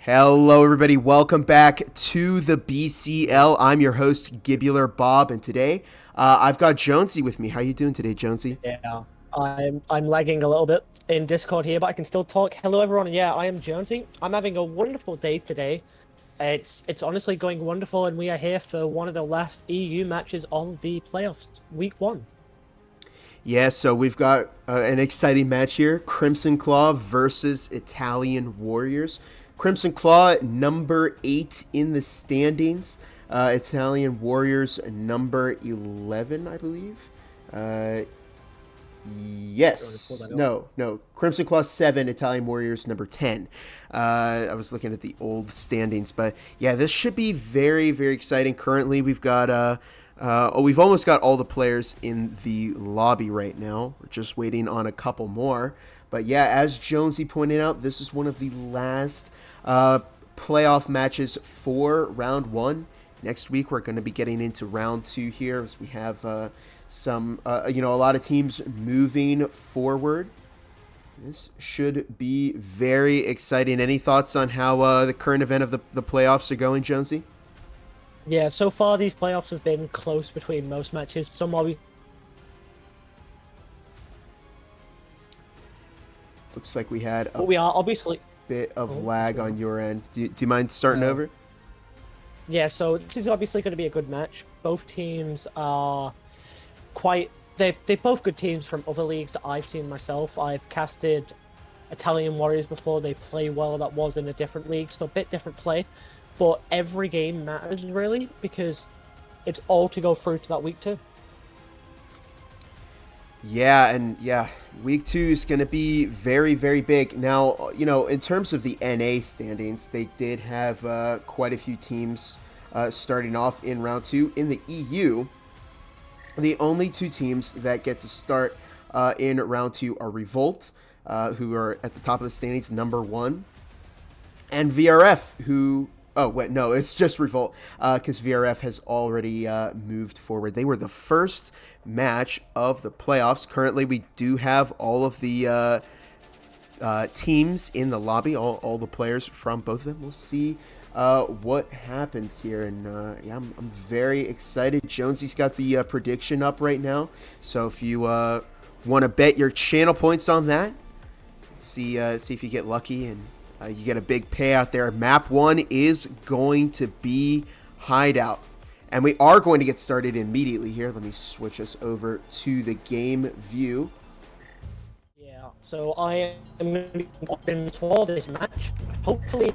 Hello, everybody. Welcome back to the BCL. I'm your host, Gibular Bob, and today I've got Jonesy with me. How you doing today, Jonesy? Yeah, I'm lagging a little bit in Discord here, but I can still talk. Hello, everyone. Yeah, I am Jonesy. I'm having a wonderful day today. It's honestly going wonderful, and we are here for one of the last EU matches of the playoffs, week one. Yeah, so we've got an exciting match here: Crimson Claw versus Italian Warriors. Crimson Claw, number 8 in the standings. Italian Warriors, number 11, I believe. Uh, Yes. No. Crimson Claw 7, Italian Warriors number 10. I was looking at the old standings, but yeah, this should be very, very exciting. Currently, we've almost got all the players in the lobby right now. We're just waiting on a couple more. But yeah, as Jonesy pointed out, this is one of the last playoff matches for round one. Next week, we're going to be getting into round two here as we have a lot of teams moving forward. This should be very exciting. Any thoughts on how the current event of the playoffs are going, Jonesy? Yeah, so far these playoffs have been close between most matches. Some always. Looks like we had But we are obviously. bit of lag on your end. Do you mind starting over? Yeah, so this is obviously going to be a good match. Both teams are they're both good teams from other leagues that I've seen myself. I've casted Italian Warriors before. They play well. That was in a different league, so a bit different play. But every game matters really because it's all to go through to that week two. Yeah, week two is going to be very, very big. Now, in terms of the NA standings, they did have quite a few teams starting off in round two. In the EU, the only two teams that get to start in round two are Revolt, who are at the top of the standings, number 1, and VRF, who... Oh, wait, no, it's just Revolt, because VRF has already moved forward. They were the first match of the playoffs. Currently, we do have all of the teams in the lobby, all the players from both of them. We'll see what happens here, and I'm very excited. Jonesy's got the prediction up right now, so if you want to bet your channel points on that, see if you get lucky and you get a big payout there. Map 1 is going to be Hideout, and we are going to get started immediately here. Let me switch us over to the game view. Yeah, so I am going to be watching for this match. Hopefully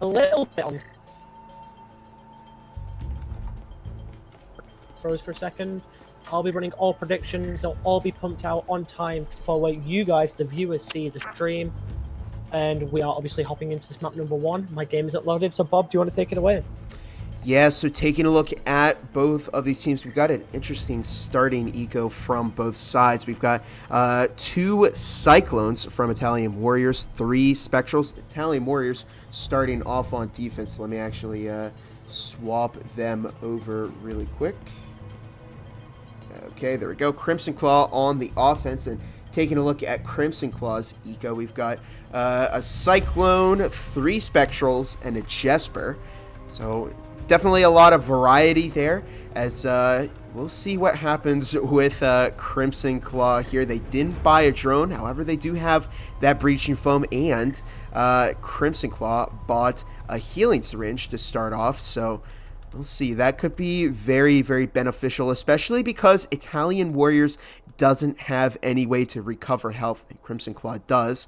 a little bit on throws for a second. I'll be running all predictions. They'll all be pumped out on time for what you guys, the viewers, see the stream. And we are obviously hopping into this map number 1. My game isn't loaded, so Bob, do you want to take it away? Yeah, so taking a look at both of these teams, we've got an interesting starting eco from both sides. We've got 2 Cyclones from Italian Warriors, 3 Spectrals. Italian Warriors starting off on defense. Let me actually swap them over really quick. Okay, there we go. Crimson Claw on the offense, and taking a look at Crimson Claw's eco, we've got a Cyclone, 3 Spectrals, and a Jesper. So definitely a lot of variety there, as we'll see what happens with Crimson Claw here. They didn't buy a drone, however, they do have that breaching foam, and Crimson Claw bought a healing syringe to start off, so we'll see. That could be very, very beneficial, especially because Italian Warriors doesn't have any way to recover health, and Crimson Claw does,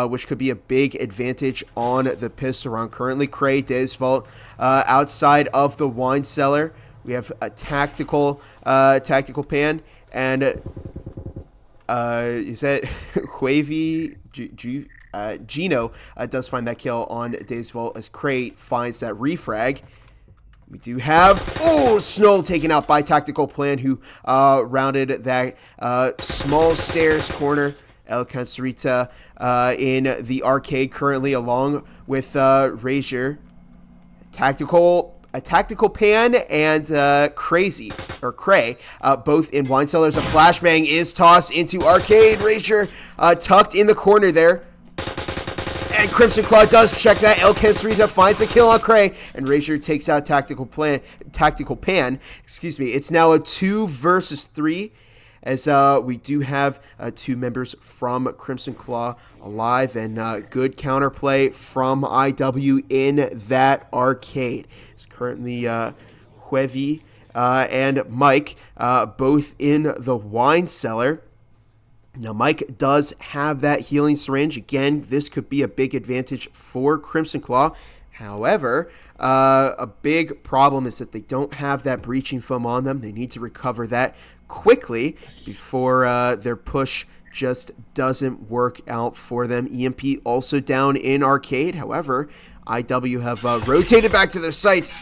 which could be a big advantage on the pistol round. Currently, Cray, Desvault outside of the wine cellar. We have a tactical pan, and is that Huavy? Gino does find that kill on Desvault as Cray finds that refrag. We do have, Snow taken out by Tactical Plan, who rounded that small stairs corner. El Cancerita in the arcade currently, along with Razor. A tactical pan and Cray, both in wine cellars. A flashbang is tossed into arcade. Razor tucked in the corner there. and Crimson Claw does check that. El Cancerita finds a kill on Cray, and Razor takes out Tactical Pan. Excuse me. It's now a 2 versus 3, as we do have 2 members from Crimson Claw alive, and good counterplay from IW in that arcade. It's currently Huevi and Mike both in the wine cellar. Now, Mike does have that healing syringe. Again, this could be a big advantage for Crimson Claw. However, a big problem is that they don't have that breaching foam on them. They need to recover that quickly before their push just doesn't work out for them. EMP also down in arcade. However, IW have rotated back to their sites.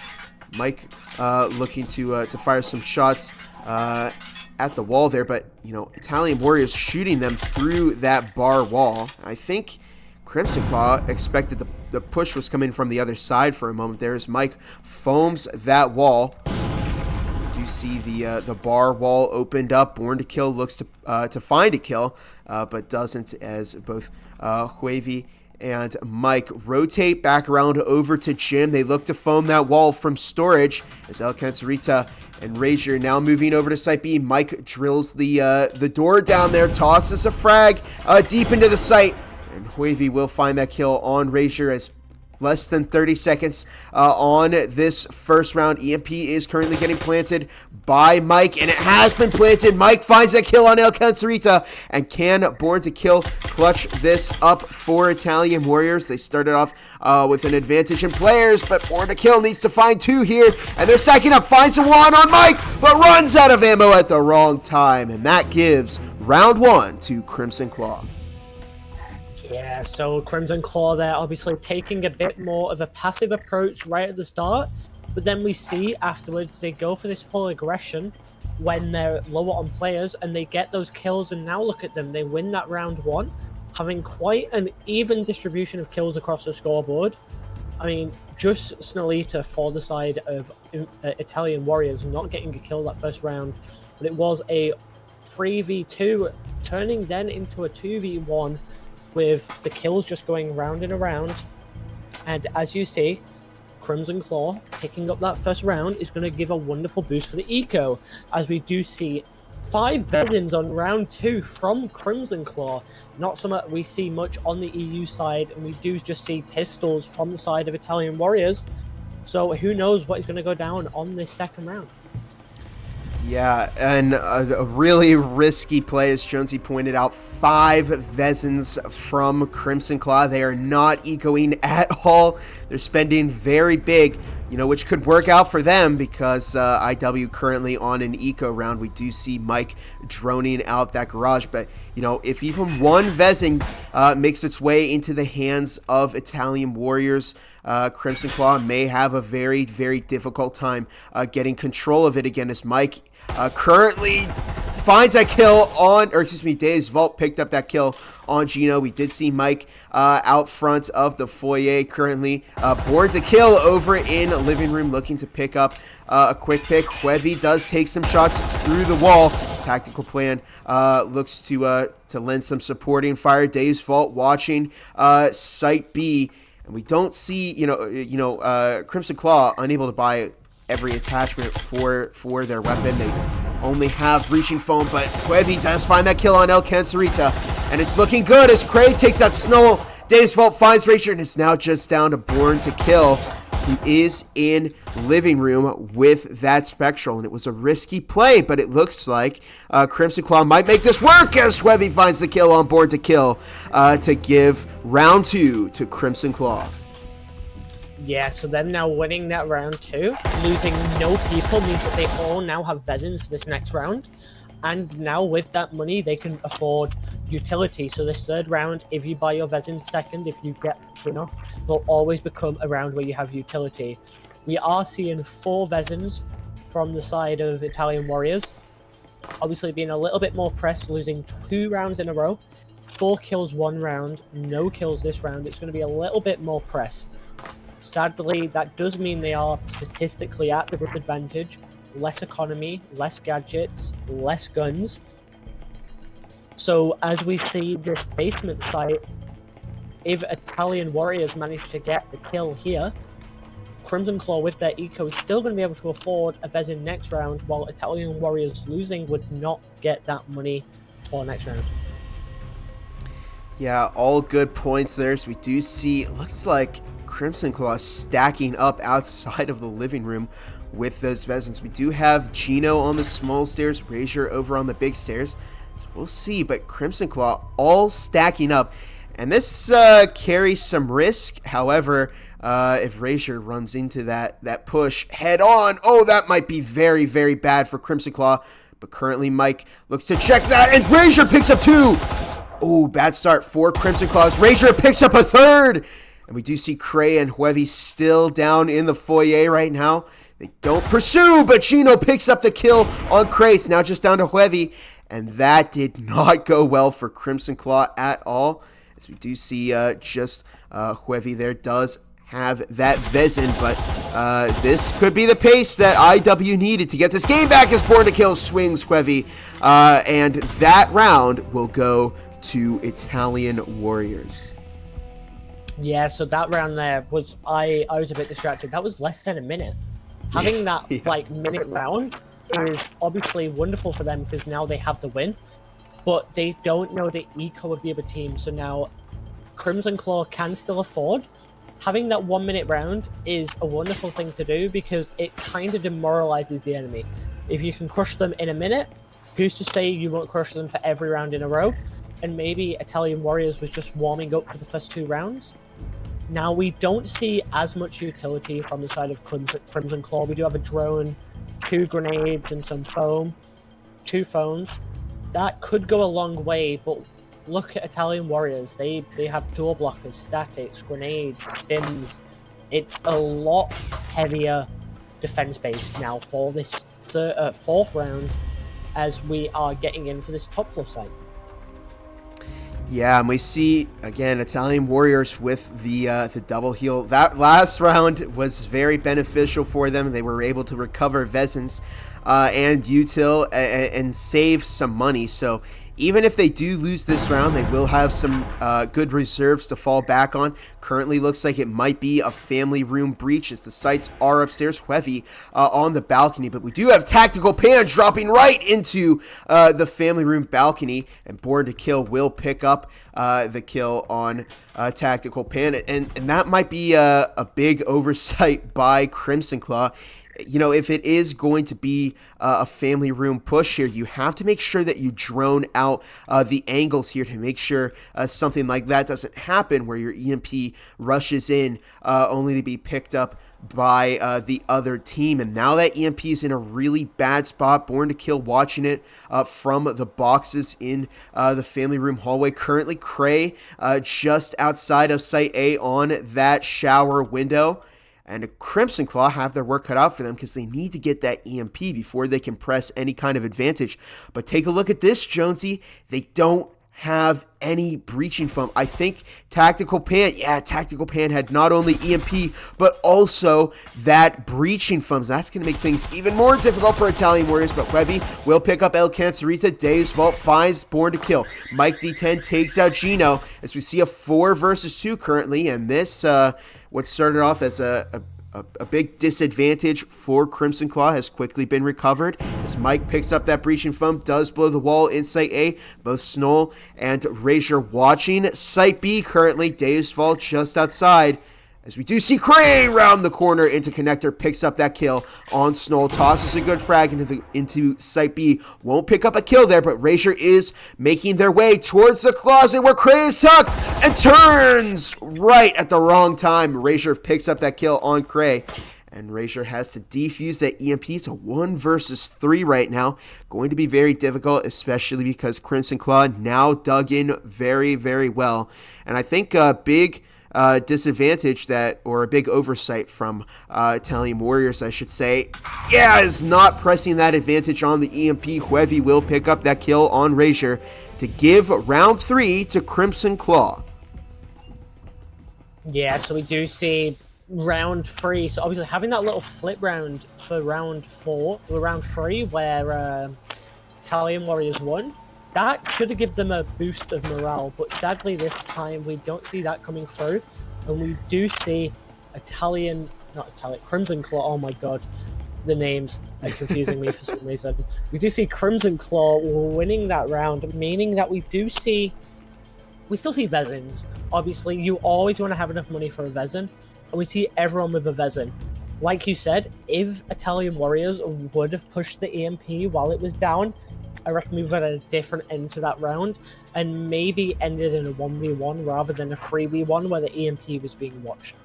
Mike looking to fire some shots at the wall there, but Italian Warriors shooting them through that bar wall. I think Crimson Claw expected the push was coming from the other side for a moment there, as Mike foams that wall. We do see the bar wall opened up. Born to Kill looks to find a kill, but doesn't, as both Huevi and Mike rotate back around over to Jim. They look to foam that wall from storage, as El Cancerita and Razor now moving over to Site B. Mike drills the door down there, tosses a frag deep into the site, and Huevi will find that kill on Razor, as less than 30 seconds on this first round. EMP is currently getting planted by Mike, and it has been planted. Mike finds a kill on El Cancerita, and can Born to Kill clutch this up for Italian Warriors? They started off with an advantage in players, but Born to Kill needs to find 2 here, and they're stacking up. Finds the one on Mike, but runs out of ammo at the wrong time, and that gives round 1 to Crimson Claw. Yeah, so Crimson Claw there obviously taking a bit more of a passive approach right at the start, but then we see afterwards they go for this full aggression when they're lower on players, and they get those kills, and now look at them, they win that round 1, having quite an even distribution of kills across the scoreboard. I mean, just Snellita for the side of Italian Warriors not getting a kill that first round, but it was a 3v2 turning then into a 2v1, with the kills just going round and around. And as you see, Crimson Claw picking up that first round is going to give a wonderful boost for the eco, as we do see 5 Vezins on round 2 from Crimson Claw. Not something we see much on the EU side, and we do just see pistols from the side of Italian Warriors. So who knows what is going to go down on this second round. Yeah, and a really risky play, as Jonesy pointed out. 5 Vezins from Crimson Claw. They are not ecoing at all. They're spending very big, which could work out for them, because IW currently on an eco round. We do see Mike droning out that garage, but if even one Vezin makes its way into the hands of Italian Warriors, Crimson Claw may have a very, very difficult time getting control of it again, as Mike currently finds that kill on, Dave's Vault picked up that kill on Gino. We did see Mike out front of the foyer currently. Born to Kill over in living room looking to pick up a quick pick. Huevi does take some shots through the wall. Tactical Plan looks to lend some supporting fire. Dave's Vault watching Site B. And we don't see, Crimson Claw unable to buy every attachment for their weapon. They only have breaching foam, but Huevi does find that kill on El Cancerita, and it's looking good as Cray takes that snow. Dave's Vault finds Razor, and it's now just down to Born to Kill, who is in living room with that Spectral, and it was a risky play, but it looks like Crimson Claw might make this work, as Huevi finds the kill on Born to Kill to give round 2 to Crimson Claw. Yeah, so them now winning that round 2, losing no people means that they all now have Vezins this next round. And now with that money, they can afford utility. So this third round, if you buy your Vezins second, if you get, will always become a round where you have utility. We are seeing 4 Vezins from the side of Italian Warriors. Obviously being a little bit more pressed, losing 2 rounds in a row. 4 kills 1 round, no kills this round. It's going to be a little bit more pressed. Sadly, that does mean they are statistically at the disadvantage. Less economy, less gadgets, less guns. So as we see this basement site, if Italian Warriors manage to get the kill here, Crimson Claw with their eco is still going to be able to afford a Vezin next round, while Italian Warriors losing would not get that money for next round. Yeah, all good points there. So we do see, it looks like Crimson Claw stacking up outside of the living room with those Vezins. We do have Gino on the small stairs, Razor over on the big stairs. So we'll see, but Crimson Claw all stacking up. And this carries some risk. However, if Razor runs into that push head on, oh, that might be very, very bad for Crimson Claw. But currently Mike looks to check that, and Razor picks up 2. Oh, bad start for Crimson Claws. Razor picks up a 3rd. And we do see Cray and Huevi still down in the foyer right now. They don't pursue, but Gino picks up the kill on Cray. It's now just down to Huevi. And that did not go well for Crimson Claw at all. As we do see Huevi there does have that Vezin, but this could be the pace that IW needed to get this game back as Born to Kill swings Huevi. And that round will go to Italian Warriors. Yeah, so that round there was, I was a bit distracted. That was less than a minute. Having that minute round is obviously wonderful for them because now they have the win, but they don't know the eco of the other team. So now Crimson Claw can still afford. Having that 1 minute round is a wonderful thing to do because it kind of demoralizes the enemy. If you can crush them in a minute, who's to say you won't crush them for every round in a row? And maybe Italian Warriors was just warming up for the first 2 rounds. Now we don't see as much utility from the side of Crimson Claw. We do have a drone, 2 grenades and some foam, 2 phones. That could go a long way, but look at Italian Warriors. They have door blockers, statics, grenades, stims. It's a lot heavier defense based now for this 4th round as we are getting in for this top floor site. Yeah, and we see, again, Italian Warriors with the double heal. That last round was very beneficial for them. They were able to recover Vezins and util and save some money. So even if they do lose this round, they will have some good reserves to fall back on. Currently looks like it might be a family room breach as the sites are upstairs. Huevi on the balcony, but we do have Tactical Pan dropping right into the family room balcony, and Born to Kill will pick up the kill on Tactical Pan, and that might be a big oversight by Crimson Claw. You know, if it is going to be a family room push here, you have to make sure that you drone out the angles here to make sure something like that doesn't happen where your EMP rushes in only to be picked up by the other team. And now that EMP is in a really bad spot. Born to Kill watching it from the boxes in the family room hallway. Currently, Cray just outside of Site A on that shower window. And Crimson Claw have their work cut out for them because they need to get that EMP before they can press any kind of advantage. But take a look at this, Jonesy. They don't have any breaching foam. I think Tactical Pan had not only EMP, but also that breaching foam. So that's going to make things even more difficult for Italian Warriors, but Huevi will pick up El Cancerita. Dave's Vault finds Born to Kill. Mike D10 takes out Gino as we see a 4 versus 2 currently, and this, what started off as a big disadvantage for Crimson Claw has quickly been recovered as Mike picks up that breaching foam, does blow the wall in Site A. Both Snoll and Razor watching Site B currently. Dave's Vault just outside as we do see Cray round the corner into Connector, picks up that kill on Snoll, tosses a good frag into Site B. Won't pick up a kill there, but Razor is making their way towards the closet where Cray is tucked and turns right at the wrong time. Razor picks up that kill on Cray, and Razor has to defuse that EMP. It's a 1 versus 3 right now. Going to be very difficult, especially because Crimson Claw now dug in very, very well. And I think big disadvantage or a big oversight from Italian Warriors, I should say, is not pressing that advantage on the EMP. Huevi will pick up that kill on Razor to give round 3 to Crimson Claw. Yeah, so we do see round 3. So obviously having that little flip round for round 3 where Italian Warriors won, that should have given them a boost of morale, but sadly this time we don't see that coming through, and we do see Crimson Claw. Oh my god, the names are confusing me for some reason. We do see Crimson Claw winning that round, meaning that we still see Vezins. Obviously, you always want to have enough money for a Vezin, and we see everyone with a Vezin. Like you said, if Italian Warriors would have pushed the EMP while it was down, I reckon we would have had a different end to that round, and maybe ended in a 1v1 rather than a 3v1 where the EMP was being watched.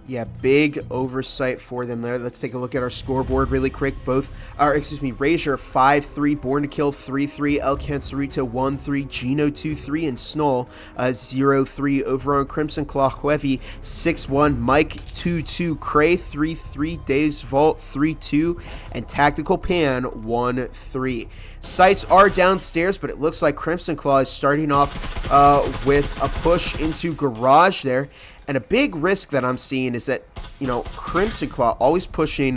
Yeah, big oversight for them there. Let's take a look at our scoreboard really quick. Razor 5-3, Born to Kill 3-3, El Cancerito 1-3, Gino 2-3, and Snoll 0-3 over on Crimson Claw. Huevi 6-1, Mike 2-2, Cray 3-3, Dave's Vault 3-2, and Tactical Pan 1-3. Sights are downstairs, but it looks like Crimson Claw is starting off with a push into Garage there. And a big risk that I'm seeing is that, Crimson Claw always pushing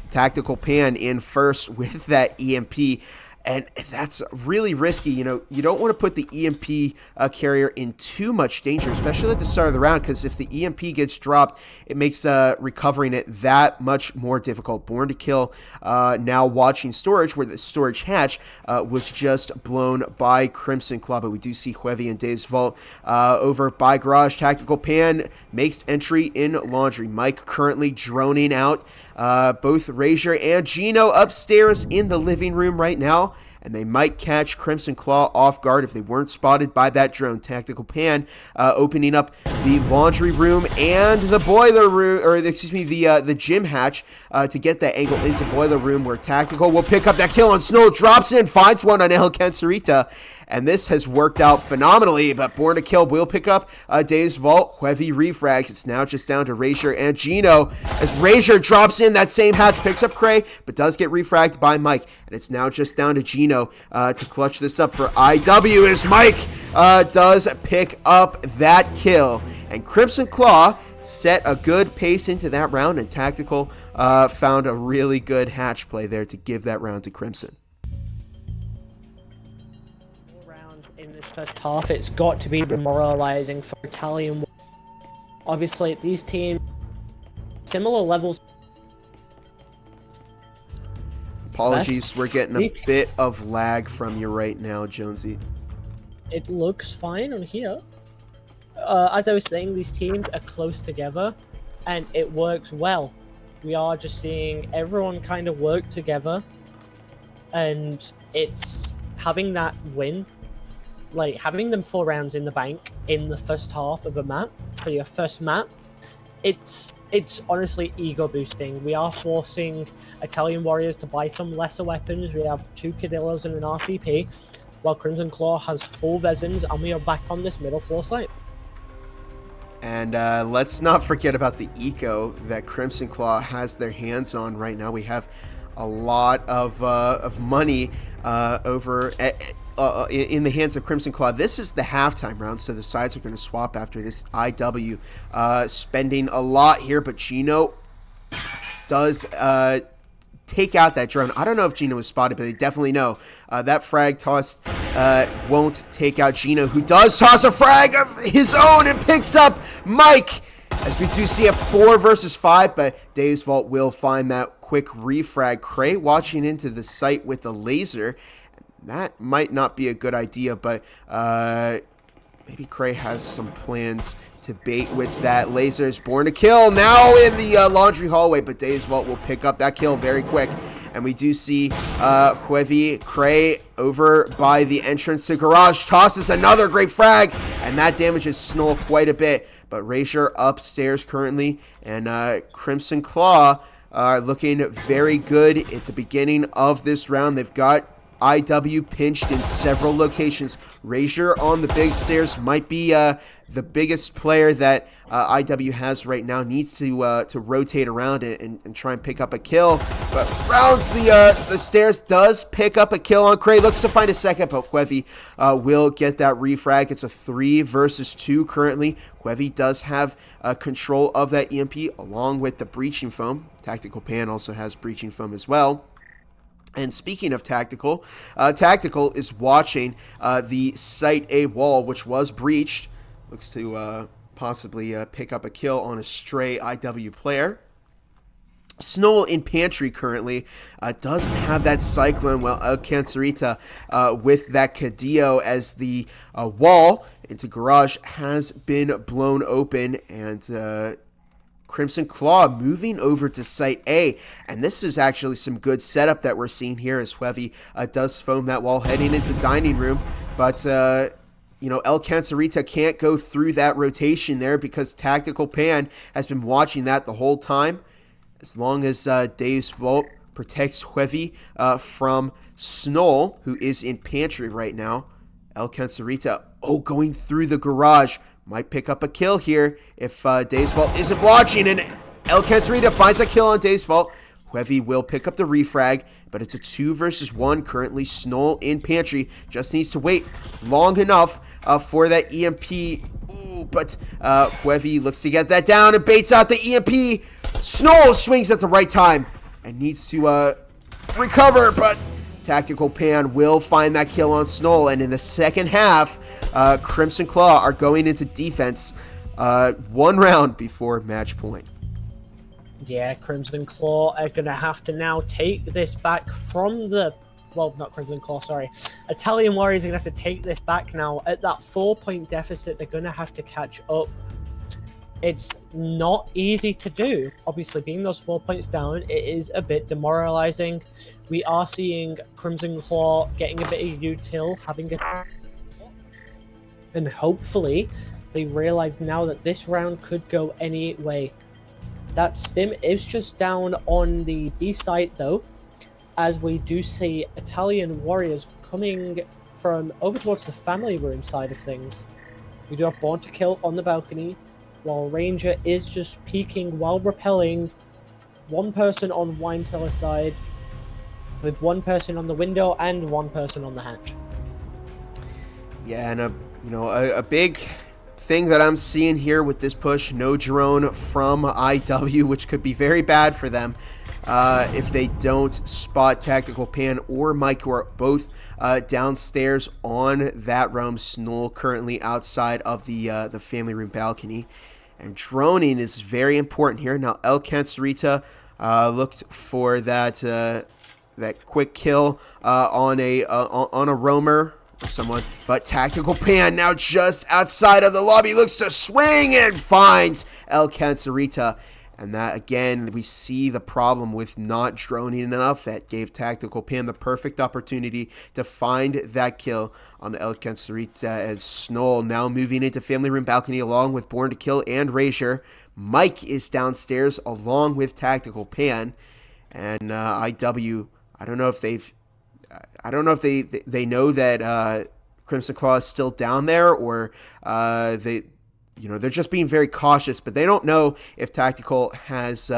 Tactical Pan in first with that EMP. And that's really risky. You don't want to put the EMP carrier in too much danger, especially at the start of the round, because if the EMP gets dropped, it makes recovering it that much more difficult. Born to Kill now watching storage, where the storage hatch was just blown by Crimson Claw. But we do see Huevi and Dave's Vault over by Garage. Tactical Pan makes entry in Laundry. Mike currently droning out. Both Razor and Gino upstairs in the living room right now, and they might catch Crimson Claw off guard if they weren't spotted by that drone. Tactical Pan opening up the laundry room and the boiler room, the gym hatch to get that angle into boiler room, where Tactical will pick up that kill on Snow, drops in, finds one on El Cancerita. And this has worked out phenomenally, but Born to Kill will pick up Dave's Vault. Huevi refrags. It's now just down to Razor and Gino, as Razor drops in that same hatch, picks up Cray, but does get refragged by Mike. And it's now just down to Gino to clutch this up for IW, as Mike does pick up that kill. And Crimson Claw set a good pace into that round, and Tactical found a really good hatch play there to give that round to Crimson. In this first half, it's got to be demoralizing for Italian. Obviously, these teams similar levels. Apologies, we're getting a bit of lag from you right now, Jonesy. It looks fine on here. As I was saying, these teams are close together, and it works well. We are just seeing everyone kind of work together, and it's having that win. Like, having them 4 rounds in the bank in the first half of a map, for your first map, it's honestly ego boosting. We are forcing Italian Warriors to buy some lesser weapons. We have 2 Cadillos and an RPP, while Crimson Claw has full Vezins, and we are back on this middle floor site. And let's not forget about the eco that Crimson Claw has their hands on right now. We have a lot of money over in the hands of Crimson Claw. This is the halftime round, so the sides are going to swap after this. IW spending a lot here, but Gino does take out that drone. I don't know if Gino was spotted, but they definitely know. That frag toss won't take out Gino, who does toss a frag of his own and picks up Mike, as we do see a 4 versus 5, but Dave's Vault will find that quick refrag. Cray watching into the site with the laser. That might not be a good idea, but maybe Cray has some plans to bait with that. Laser is Born to Kill now in the laundry hallway, but Dave's Vault will pick up that kill very quick. And we do see Huevi, Cray over by the entrance to Garage, tosses another great frag, and that damages Snow quite a bit. But Razor upstairs currently, and Crimson Claw are looking very good at the beginning of this round. They've got IW pinched in several locations. Razor on the big stairs might be the biggest player that IW has right now. Needs to rotate around and try and pick up a kill, but rounds the stairs, does pick up a kill on Cray. Looks to find a second, but Huevi will get that refrag. It's a 3 versus 2 currently. Huevi does have control of that EMP along with the breaching foam. Tactical Pan also has breaching foam as well. And speaking of Tactical, Tactical is watching the Site A wall, which was breached. Looks to possibly pick up a kill on a stray IW player. Snow in Pantry currently doesn't have that Cyclone, while El Cancerita with that Cadillo as the wall into Garage has been blown open, and Crimson Claw moving over to Site A, and this is actually some good setup that we're seeing here as Huevi does foam that wall heading into Dining Room, but El Cancerita can't go through that rotation there because Tactical Pan has been watching that the whole time. As long as Dave's Vault protects Huevi from Snow, who is in Pantry right now, El Cancerita, going through the Garage, might pick up a kill here if Dave's Vault isn't watching, and El Cancerita finds a kill on Dave's Vault. Huevi will pick up the refrag, but it's a 2 versus 1. Currently, Snow in Pantry just needs to wait long enough for that EMP. But Huevi looks to get that down and baits out the EMP. Snow swings at the right time and needs to recover, but Tactical Pan will find that kill on Snow. And in the second half, Crimson Claw are going into defense 1 round before match point. Yeah, Crimson Claw are going to have to now take this back from the... Well, not Crimson Claw, sorry. Italian Warriors are going to have to take this back now. At that 4-point deficit, they're going to have to catch up. It's not easy to do. Obviously, being those 4 points down, it is a bit demoralizing. We are seeing Crimson Claw getting a bit of util, having a... And hopefully, they realize now that this round could go any way. That Stim is just down on the B site, though, as we do see Italian Warriors coming from over towards the family room side of things. We do have Born to Kill on the balcony, while Ranger is just peeking while repelling. 1 person on Wine Cellar side, with 1 person on the window and 1 person on the hatch. Yeah, and a big thing that I'm seeing here with this push, no drone from IW, which could be very bad for them if they don't spot Tactical Pan or Mike, who are both downstairs on that roam. Snow currently outside of the family room balcony, and droning is very important here. Now El Cancerita looked for that quick kill on a roamer or someone, but Tactical Pan now just outside of the lobby looks to swing and finds El Cancerita. And that, again, we see the problem with not droning enough. That gave Tactical Pan the perfect opportunity to find that kill on El Cancerita, as Snow now moving into family room balcony along with Born to Kill and Razor. Mike is downstairs along with Tactical Pan, and IW, I don't know if they know that Crimson Claw is still down there, or they're just being very cautious, but they don't know if Tactical has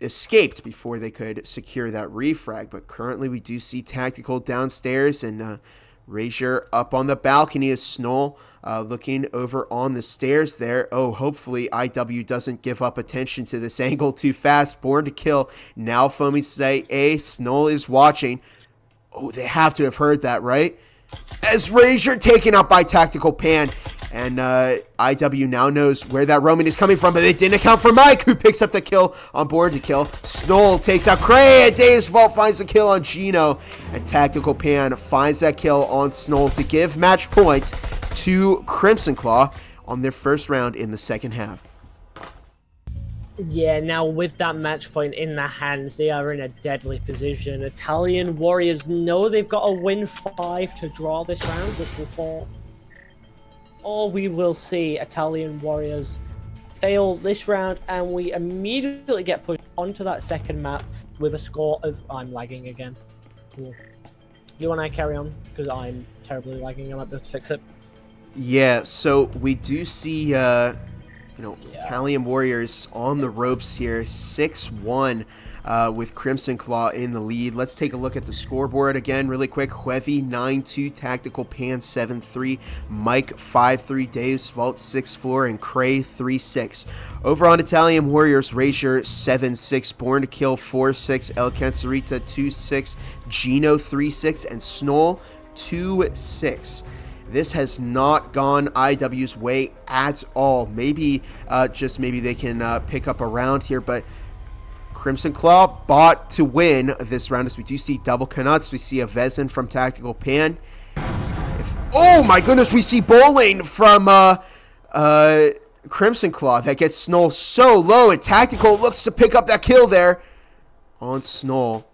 escaped before they could secure that refrag. But currently we do see Tactical downstairs, and Razor up on the balcony as Snow looking over on the stairs there. Hopefully IW doesn't give up attention to this angle too fast. Born to Kill now foaming Site A. Snow is watching. They have to have heard that, right? As Razor taken out by Tactical Pan. And IW now knows where that roaming is coming from, but it didn't account for Mike, who picks up the kill on Born to Kill. Snow takes out Cray, and Dave's Vault finds the kill on Gino. And Tactical Pan finds that kill on Snow to give match point to Crimson Claw on their first round in the second half. Yeah, now with that match point in their hands, they are in a deadly position. Italian Warriors know they've got to win 5 to draw this round, which will fall. Or we will see Italian Warriors fail this round, and we immediately get pushed onto that second map with a score of... I'm lagging again. Cool. Do you want to carry on? Because I'm terribly lagging. I might be able to fix it. Yeah, so we do see Italian Warriors on the ropes here, 6-1 with Crimson Claw in the lead. Let's take a look at the scoreboard again really quick. Huevi 9-2, Tactical Pan 7-3, Mike 5-3, Dave's Vault 6-4, and Cray 3-6. Over on Italian Warriors, Razor 7-6, Born to Kill 4-6, El Cancerita 2-6, Gino 3-6, and Snoll 2-6. This has not gone IW's way at all. Maybe, just maybe they can pick up a round here, but Crimson Claw bought to win this round, as we do see double Canuts. We see a Vezin from Tactical Pan. Oh my goodness, we see bowling from Crimson Claw that gets Snoll so low, and Tactical looks to pick up that kill there on Snoll.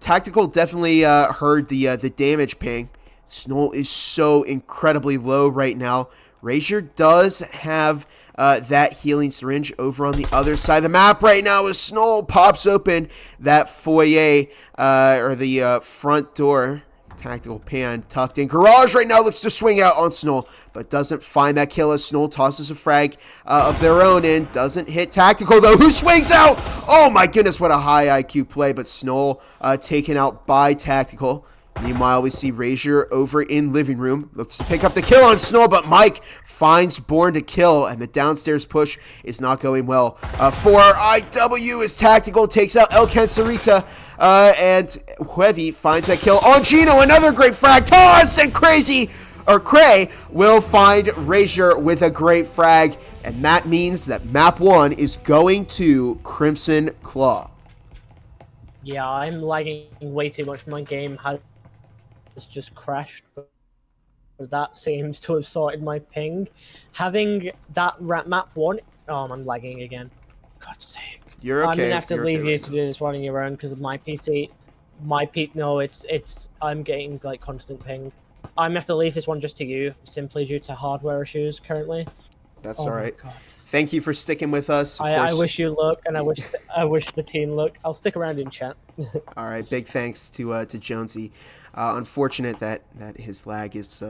Tactical definitely heard the damage ping. Snoll is so incredibly low right now. Razor does have that healing syringe over on the other side of the map right now as Snoll pops open that foyer or the front door. Tactical Pan tucked in. Garage right now looks to swing out on Snoll, but doesn't find that kill as Snoll tosses a frag of their own in. Doesn't hit Tactical though, who swings out. Oh my goodness, what a high IQ play, but Snoll taken out by Tactical. Meanwhile, we see Razor over in living room. Looks to pick up the kill on Snoll, but Mike finds Born to Kill, and the downstairs push is not going well. For IW is Tactical, takes out El Cancerita, and Huevi finds that kill on Gino. Another great frag. Tossed and Cray will find Razor with a great frag, and that means that map 1 is going to Crimson Claw. Yeah, I'm lagging way too much. My game has just crashed, but that seems to have sorted my ping. Having that map 1, I'm lagging again. God's sake. You're okay. I'm gonna have to leave you right to do this one on your own because of my PC. I'm getting like constant ping. I'm gonna have to leave this one just to you, simply due to hardware issues currently. That's all right. Thank you for sticking with us. I wish you luck, and I wish the team luck. I'll stick around in chat. All right, big thanks to Jonesy. Unfortunate that his lag is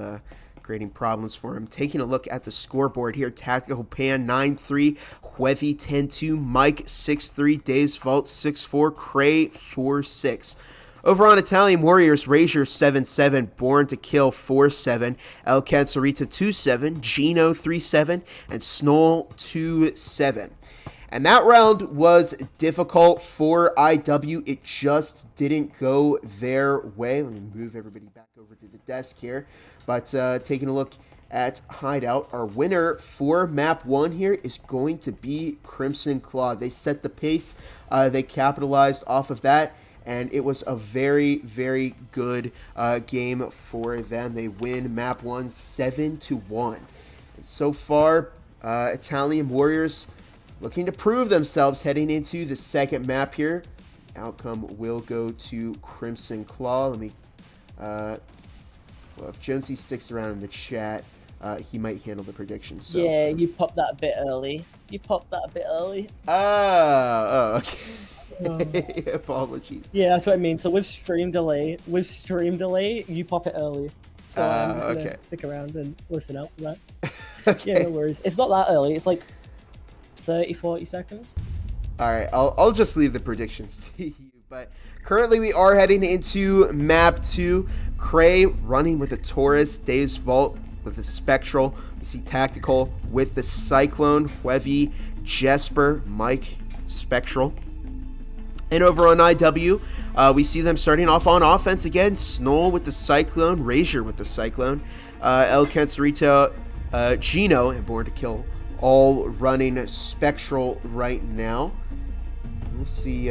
creating problems for him. Taking a look at the scoreboard here, Tactical Pan 9-3, Huevi 10-2, Mike 6-3, Dave's Vault 6-4, Cray 4-6. Over on Italian Warriors, Razor 7-7, Born to Kill 4-7, El Cancerita 2-7, Gino 3-7, and Snoll 2-7. And that round was difficult for IW. It just didn't go their way. Let me move everybody back over to the desk here. But taking a look at Hideout, our winner for map 1 here is going to be Crimson Claw. They set the pace. They capitalized off of that. And it was a very, very good game for them. They win map 1 7-1. So far, Italian Warriors looking to prove themselves heading into the second map here. Outcome will go to Crimson Claw. Let me, well, if Jonesy sticks around in the chat, he might handle the predictions. So. Yeah, you popped that a bit early. Okay. Apologies. Yeah, that's what I mean. So with stream delay, you pop it early. So I'm just gonna stick around and listen out for that. Okay. Yeah, no worries. It's not that early. It's like 30-40 seconds. All right, I'll just leave the predictions to you. But currently we are heading into map 2. Cray running with a Taurus, Dave's Vault with a Spectral. We see Tactical with the Cyclone, Huevi, Jesper, Mike, Spectral. And over on IW, we see them starting off on offense again. Snoll with the Cyclone, Razor with the Cyclone, El Cancerito, Gino, and Born to Kill, all running Spectral right now. We'll see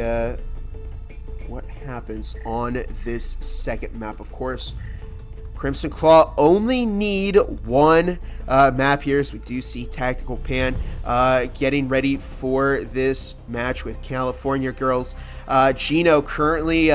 what happens on this second map. Of course, Crimson Claw only need one map here, so we do see Tactical Pan getting ready for this match with California Girls. Gino currently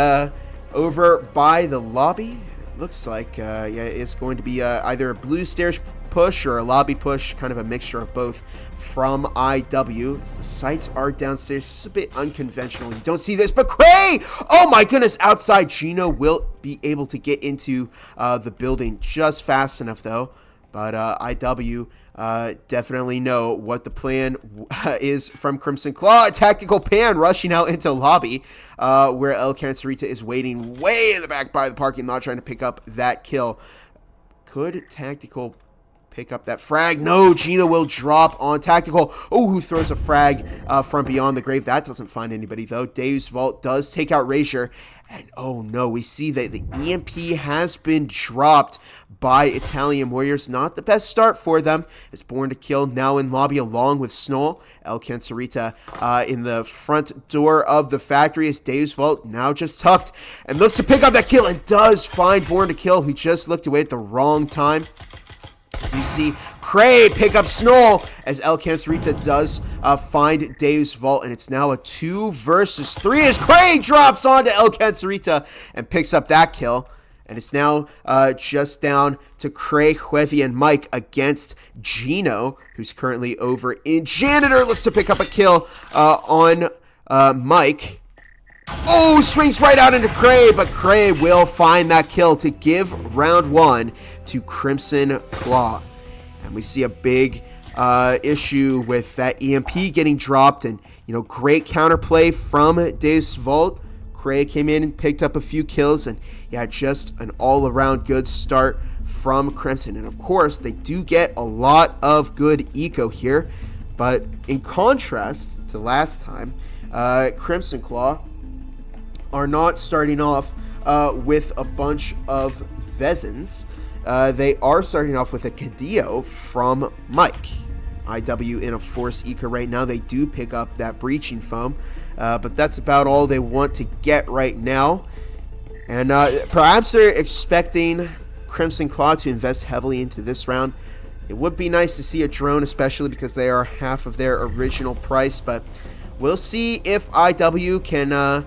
over by the lobby. It looks like it's going to be either a blue stairs push or a lobby push, kind of a mixture of both from IW. As the sights are downstairs, it's a bit unconventional. You don't see this, but Cray! Oh my goodness, outside. Gino will be able to get into the building just fast enough though. But IW definitely know what the plan is from Crimson Claw. A tactical pan rushing out into lobby, where El Cancerita is waiting way in the back by the parking lot, trying to pick up that kill. Could Tactical pick up that frag? No, Gino will drop on Tactical. Oh, who throws a frag from beyond the grave. That doesn't find anybody, though. Deus Vault does take out Razor. And oh no, we see that the EMP has been dropped by Italian Warriors. Not the best start for them. It's Born to Kill now in lobby along with Snoll. El Cancerita in the front door of the factory as Deus Vault now just tucked and looks to pick up that kill and does find Born to Kill, who just looked away at the wrong time. You see Cray pick up Snoll as El Cancerita does find Deus Vault, and it's now a 2 versus 3 as Cray drops onto El Cancerita and picks up that kill. And it's now just down to Cray, Huevi, and Mike against Gino, who's currently over in Janitor. Looks to pick up a kill on Mike. Oh, swings right out into Cray, but Cray will find that kill to give round 1 to Crimson Claw. And we see a big issue with that EMP getting dropped, and great counterplay from Deus Vault. Cray came in and picked up a few kills, and yeah, just an all-around good start from Crimson. And of course, they do get a lot of good eco here, but in contrast to last time, Crimson Claw are not starting off with a bunch of Vezins. They are starting off with a Cadillo from Mike. IW in a Force Eco right now. They do pick up that Breaching Foam, but that's about all they want to get right now. And perhaps they're expecting Crimson Claw to invest heavily into this round. It would be nice to see a drone, especially because they are half of their original price, but we'll see if IW can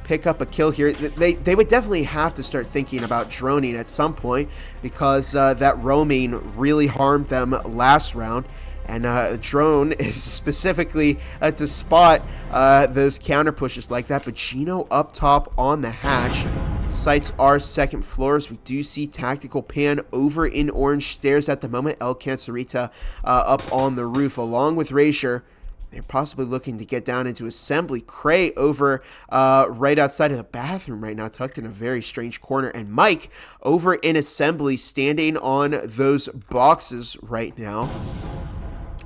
pick up a kill here. They would definitely have to start thinking about droning at some point, because that roaming really harmed them last round. And a drone is specifically to spot those counter pushes like that. But Gino up top on the hatch. Sights are second floors. We do see Tactical Pan over in orange stairs at the moment. El Cancerita up on the roof along with Razor. They're possibly looking to get down into assembly. Cray over right outside of the bathroom right now, tucked in a very strange corner. And Mike over in assembly, standing on those boxes right now.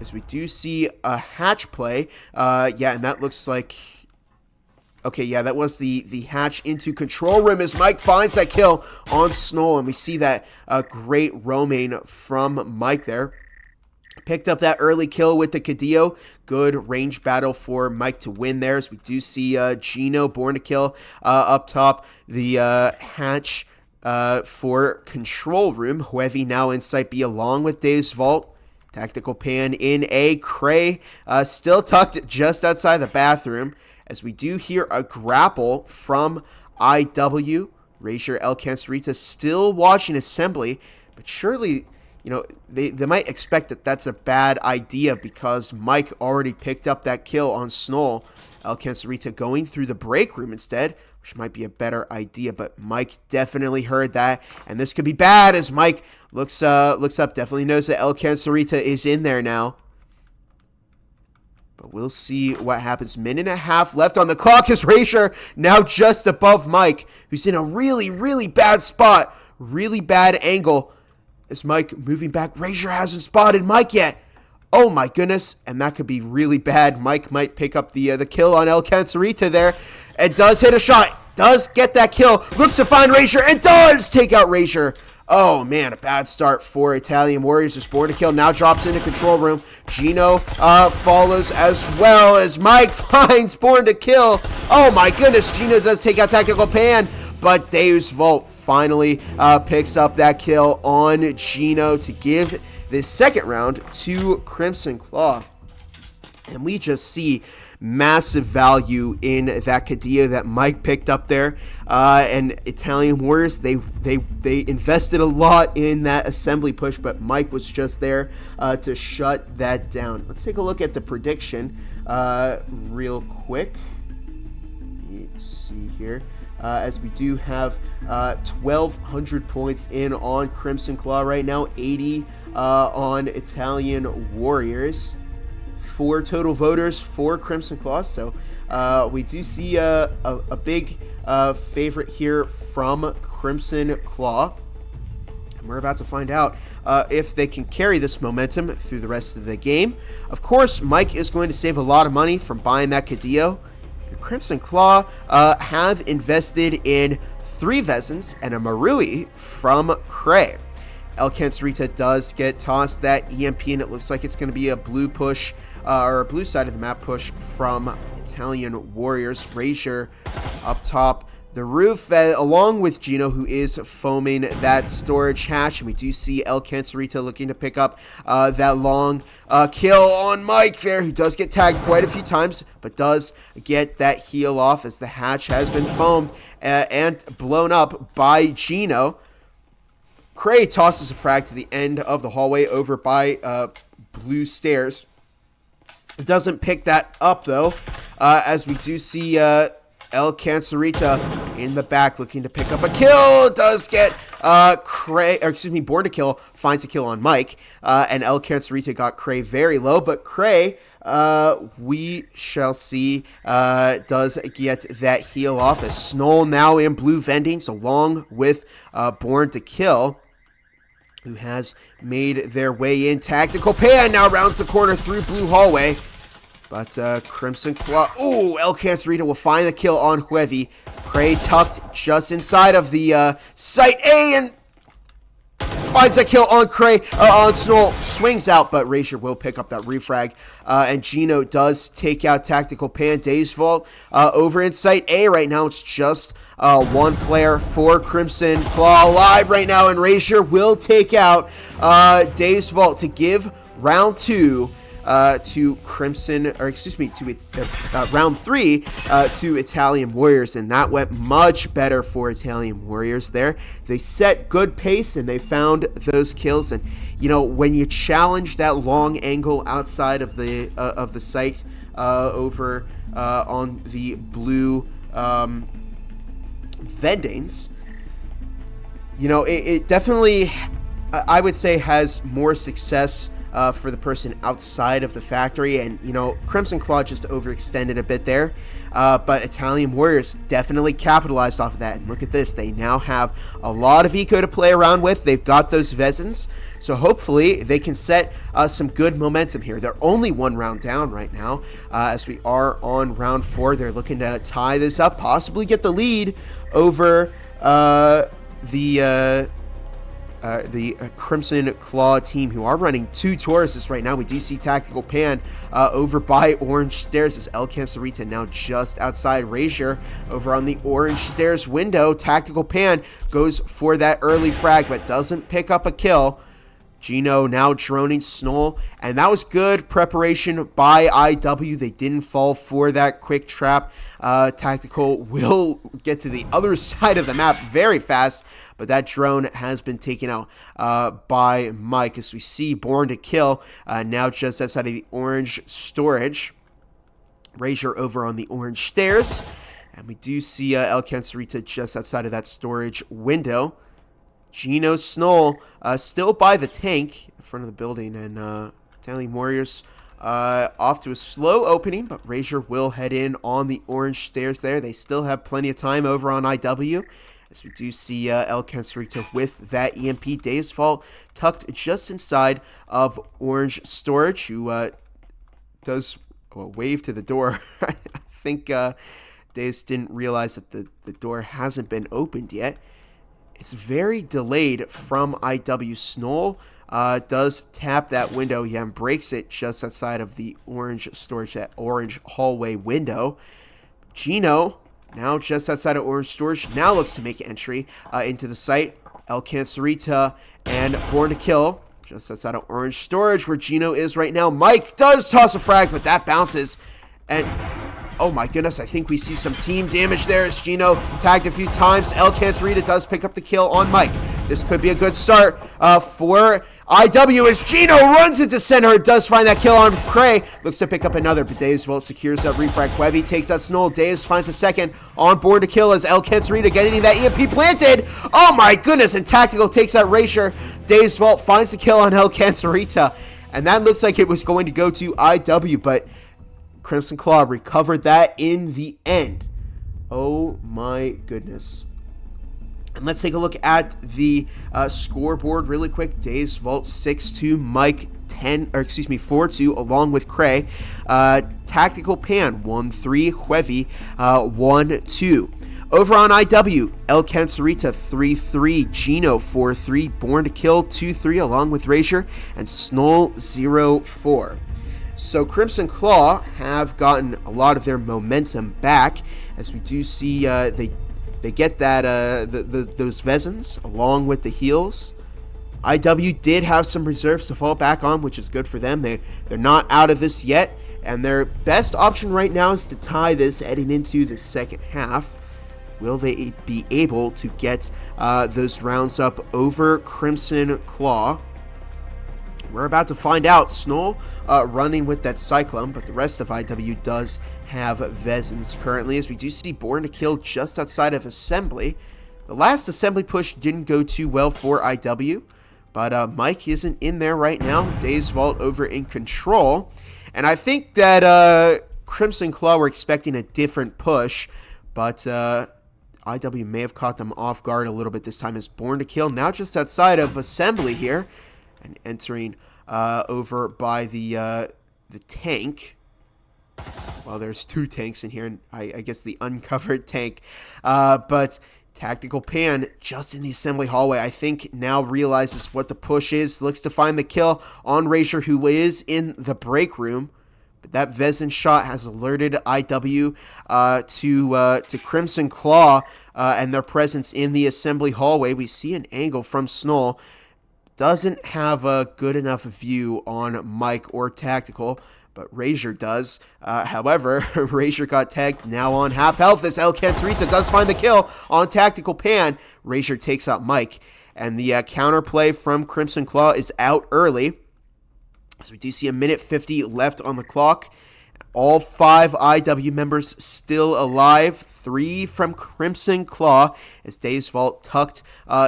As we do see a hatch play. Yeah, and that looks like... Okay, yeah, that was the hatch into control room as Mike finds that kill on Snoll. And we see that great roaming from Mike there. Picked up that early kill with the Cadillo. Good range battle for Mike to win there. As we do see Gino, Born to Kill, up top. The hatch for control room. Huevi now in Site B along with Deus Vault. Tactical Pan in A. Cray still tucked just outside the bathroom. As we do hear a grapple from IW. Razor El Cancerita still watching assembly. But surely... they might expect that that's a bad idea, because Mike already picked up that kill on Snoll. El Cancerita going through the break room instead, which might be a better idea, but Mike definitely heard that, and this could be bad as Mike looks up, definitely knows that El Cancerita is in there now. But we'll see what happens. Minute and a half left on the clock as Razor now just above Mike, who's in a really, really bad spot, really bad angle. Is Mike moving back? Razor hasn't spotted Mike yet. Oh my goodness. And that could be really bad. Mike might pick up the kill on El Cancerita there. And does hit a shot. Does get that kill. Looks to find Razor and does take out Razor. Oh man, a bad start for Italian Warriors. Just Born to Kill now drops into control room. Gino follows as well as Mike finds Born to Kill. Oh my goodness, Gino does take out Tactical Pan. But Deus Vault finally picks up that kill on Gino to give this second round to Crimson Claw. And we just see massive value in that Cadillo that Mike picked up there. And Italian Warriors, they invested a lot in that assembly push, but Mike was just there to shut that down. Let's take a look at the prediction real quick. me see here. As we do have 1,200 points in on Crimson Claw right now, 80 on Italian Warriors. 4 total voters for Crimson Claw, so we do see a big favorite here from Crimson Claw. And we're about to find out if they can carry this momentum through the rest of the game. Of course, Mike is going to save a lot of money from buying that Cadillo. Crimson Claw have invested in 3 Vezins and a Marui from Cray. El Cancerita does get tossed that EMP, and it looks like it's going to be a blue push, or a blue side of the map push from Italian Warriors. Razor up top the roof, along with Gino, who is foaming that storage hatch. And we do see El Cancerita looking to pick up that long kill on Mike there, who does get tagged quite a few times, but does get that heal off as the hatch has been foamed and blown up by Gino. Cray tosses a frag to the end of the hallway over by blue stairs. It doesn't pick that up, though, as we do see El Cancerita in the back looking to pick up a kill. Does get Born to Kill finds a kill on Mike, and El Cancerita got Cray very low, but Cray, we shall see, does get that heal off as Snoll now in blue vendings along with Born to Kill, who has made their way in. Tactical Pan now rounds the corner through blue hallway. But Crimson Claw, El Cancerita will find the kill on Huevi. Cray tucked just inside of the site A and finds that kill on Cray, on Snoll. Swings out, but Razor will pick up that refrag. And Gino does take out Tactical Pan. Days Vault over in site A right now. It's just 1 player for Crimson Claw alive right now, and Razor will take out Days Vault to give round 2 to Crimson, or excuse me, to round 3 to Italian Warriors, and that went much better for Italian Warriors there. They set good pace and they found those kills, and you know, when you challenge that long angle outside of the site over on the blue vendings, you know, it definitely, I would say, has more success for the person outside of the factory. And, you know, Crimson Claw just overextended a bit there. But Italian Warriors definitely capitalized off of that. And look at this. They now have a lot of eco to play around with. They've got those Vezins. So hopefully they can set some good momentum here. They're only 1 round down right now. As we are on round 4, they're looking to tie this up, possibly get the lead over the Crimson Claw team, who are running 2 Tauruses right now. We do see Tactical Pan over by Orange Stairs as El Cancerita now just outside Razor over on the Orange Stairs window. Tactical Pan goes for that early frag, but doesn't pick up a kill. Gino now droning Snoll, and that was good preparation by IW. They didn't fall for that quick trap. Tactical will get to the other side of the map very fast, but that drone has been taken out by Mike, as we see Born to Kill now just outside of the orange storage. Razor over on the Orange Stairs, and we do see El Cancerita just outside of that storage window. Gino Snoll still by the tank in front of the building, and Italian Warriors off to a slow opening, but Razor will head in on the Orange Stairs there. They still have plenty of time over on IW, as we do see El Cancerita with that EMP. Days Vault tucked just inside of Orange Storage, who does wave to the door. I think Days didn't realize that the door hasn't been opened yet. It's very delayed from IW. Snoll does tap that window. He breaks it just outside of the orange storage, that orange hallway window. Gino, now just outside of orange storage, now looks to make entry into the site. El Cancerita and Born to Kill just outside of orange storage, where Gino is right now. Mike does toss a frag, but that bounces, and oh my goodness, I think we see some team damage there as Gino tagged a few times. El Cancerita does pick up the kill on Mike. This could be a good start for IW as Gino runs into center. Does find that kill on Cray. Looks to pick up another, but Daysvault secures that refrag. Quevy takes out Snoll. Days finds a second on board to kill as El Cancerita getting that EMP planted. Oh my goodness, and Tactical takes out Erasure. Daysvault finds the kill on El Cancerita. And that looks like it was going to go to IW, but Crimson Claw recovered that in the end. Oh my goodness. And let's take a look at the scoreboard really quick. Daysvault 6-2, Mike 4-2 along with Cray. Tactical Pan 1-3, Quevy 1-2. Over on IW, El Cancerita 3-3, Gino 4-3, Born to Kill 2-3 along with Erasure, and Snoll 0-4. So Crimson Claw have gotten a lot of their momentum back, as we do see they get that those Vezins along with the heals. IW did have some reserves to fall back on, which is good for them. They're not out of this yet, and their best option right now is to tie this heading into the second half. Will they be able to get those rounds up over Crimson Claw? We're about to find out. Snoll running with that Cyclone, but the rest of IW does have Vezins currently, as we do see Born to Kill just outside of Assembly. The last Assembly push didn't go too well for IW, but Mike isn't in there right now. Daysvault over in control, and I think that Crimson Claw were expecting a different push, but IW may have caught them off guard a little bit this time, as Born to Kill now just outside of Assembly here, and entering over by the tank. Well, there's two tanks in here, and I guess the uncovered tank. But Tactical Pan just in the assembly hallway, I think now realizes what the push is. Looks to find the kill on Erasure, who is in the break room. But that Vezin shot has alerted IW to Crimson Claw and their presence in the assembly hallway. We see an angle from Snoll. Doesn't have a good enough view on Mike or Tactical, but Erasure does. However, Erasure got tagged now on half health as El Cancerita does find the kill on Tactical Pan. Erasure takes out Mike, and the counterplay from Crimson Claw is out early. So we do see a minute 50 left on the clock. All 5 IW members still alive. 3 from Crimson Claw as Daysvault tucked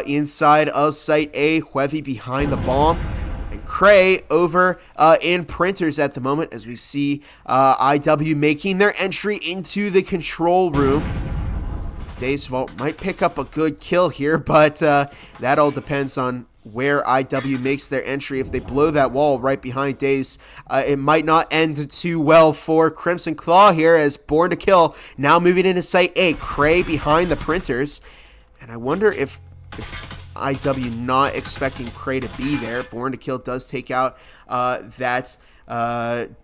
inside of Site A. Quevy behind the bomb. And Cray over in Printers at the moment, as we see IW making their entry into the control room. Daysvault might pick up a good kill here, but that all depends on where IW makes their entry. If they blow that wall right behind Days, it might not end too well for Crimson Claw here, as Born to Kill now moving into Site A. Cray behind the Printers, and I wonder if IW not expecting Cray to be there. Born to Kill does take out that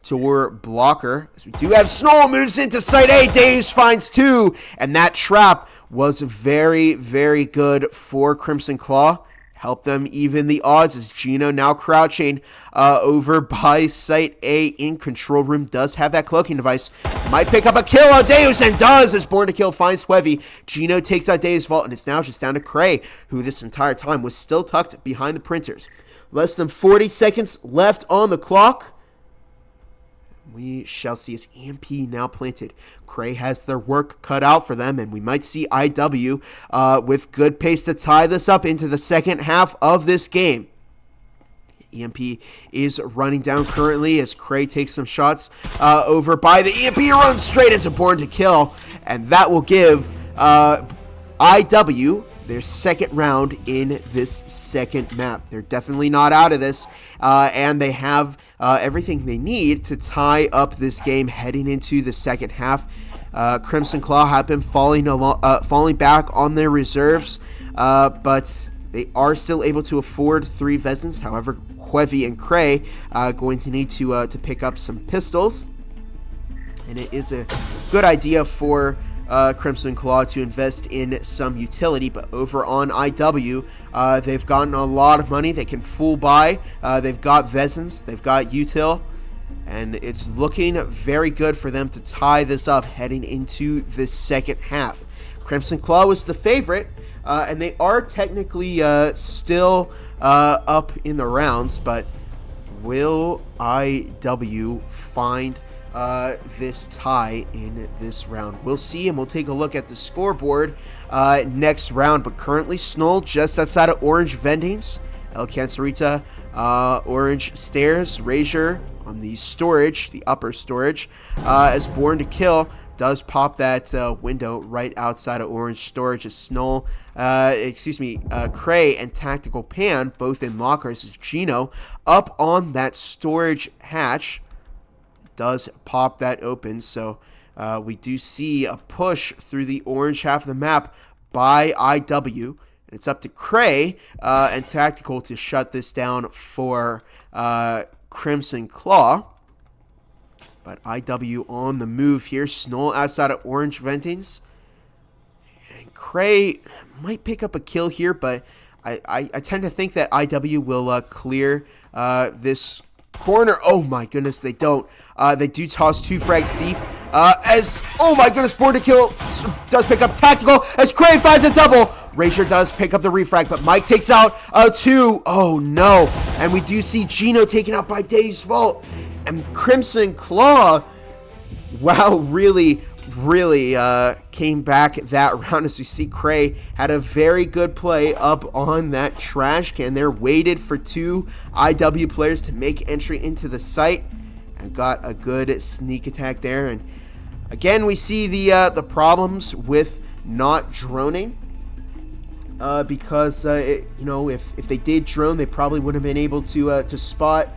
door blocker, as we do have Snoll moves into Site A. Days finds 2, and that trap was very, very good for Crimson Claw. Help them even the odds, as Gino now crouching over by Site A in control room. Does have that cloaking device. Might pick up a kill on Deus, and does, as Born to Kill finds Quevy. Gino takes out Daysvault, and it's now just down to Cray, who this entire time was still tucked behind the Printers. Less than 40 seconds left on the clock. We shall see as EMP now planted. Cray has their work cut out for them, and we might see IW with good pace to tie this up into the second half of this game. EMP is running down currently as Cray takes some shots over by the EMP, runs straight into Born to Kill, and that will give IW their second round in this second map. They're definitely not out of this, and they have everything they need to tie up this game heading into the second half. Crimson Claw have been falling back on their reserves, but they are still able to afford 3 Vezins. However, Quevy and Cray going to need to pick up some pistols, and it is a good idea for Crimson Claw to invest in some utility. But over on IW, they've gotten a lot of money. They can full buy. They've got Vezins, they've got util, and it's looking very good for them to tie this up heading into the second half. Crimson Claw was the favorite, and they are technically still up in the rounds, but will IW find this tie in this round? We'll see, and we'll take a look at the scoreboard next round. But currently, Snoll just outside of Orange Vendings. El Cancerita, Orange Stairs, Razor on the storage, the upper storage, as Born to Kill does pop that window right outside of Orange Storage as Snoll, Cray and Tactical Pan, both in lockers, as Gino up on that storage hatch, does pop that open. So we do see a push through the orange half of the map by IW. And it's up to Cray and Tactical to shut this down for Crimson Claw. But IW on the move here. Snoll outside of Orange Ventings. And Cray might pick up a kill here, but I tend to think that IW will clear this corner. Oh my goodness, they don't. They do toss 2 frags deep. Oh my goodness, Born to Kill does pick up Tactical as Cray finds a double. Razor does pick up the refrag, but Mike takes out 2. Oh no. And we do see Gino taken out by Dave's Vault. And Crimson Claw, wow, really came back that round as we see Cray had a very good play up on that trash can there, waited for 2 IW players to make entry into the site and got a good sneak attack there. And again, we see the problems with not droning because if they did drone, they probably would have been able to spot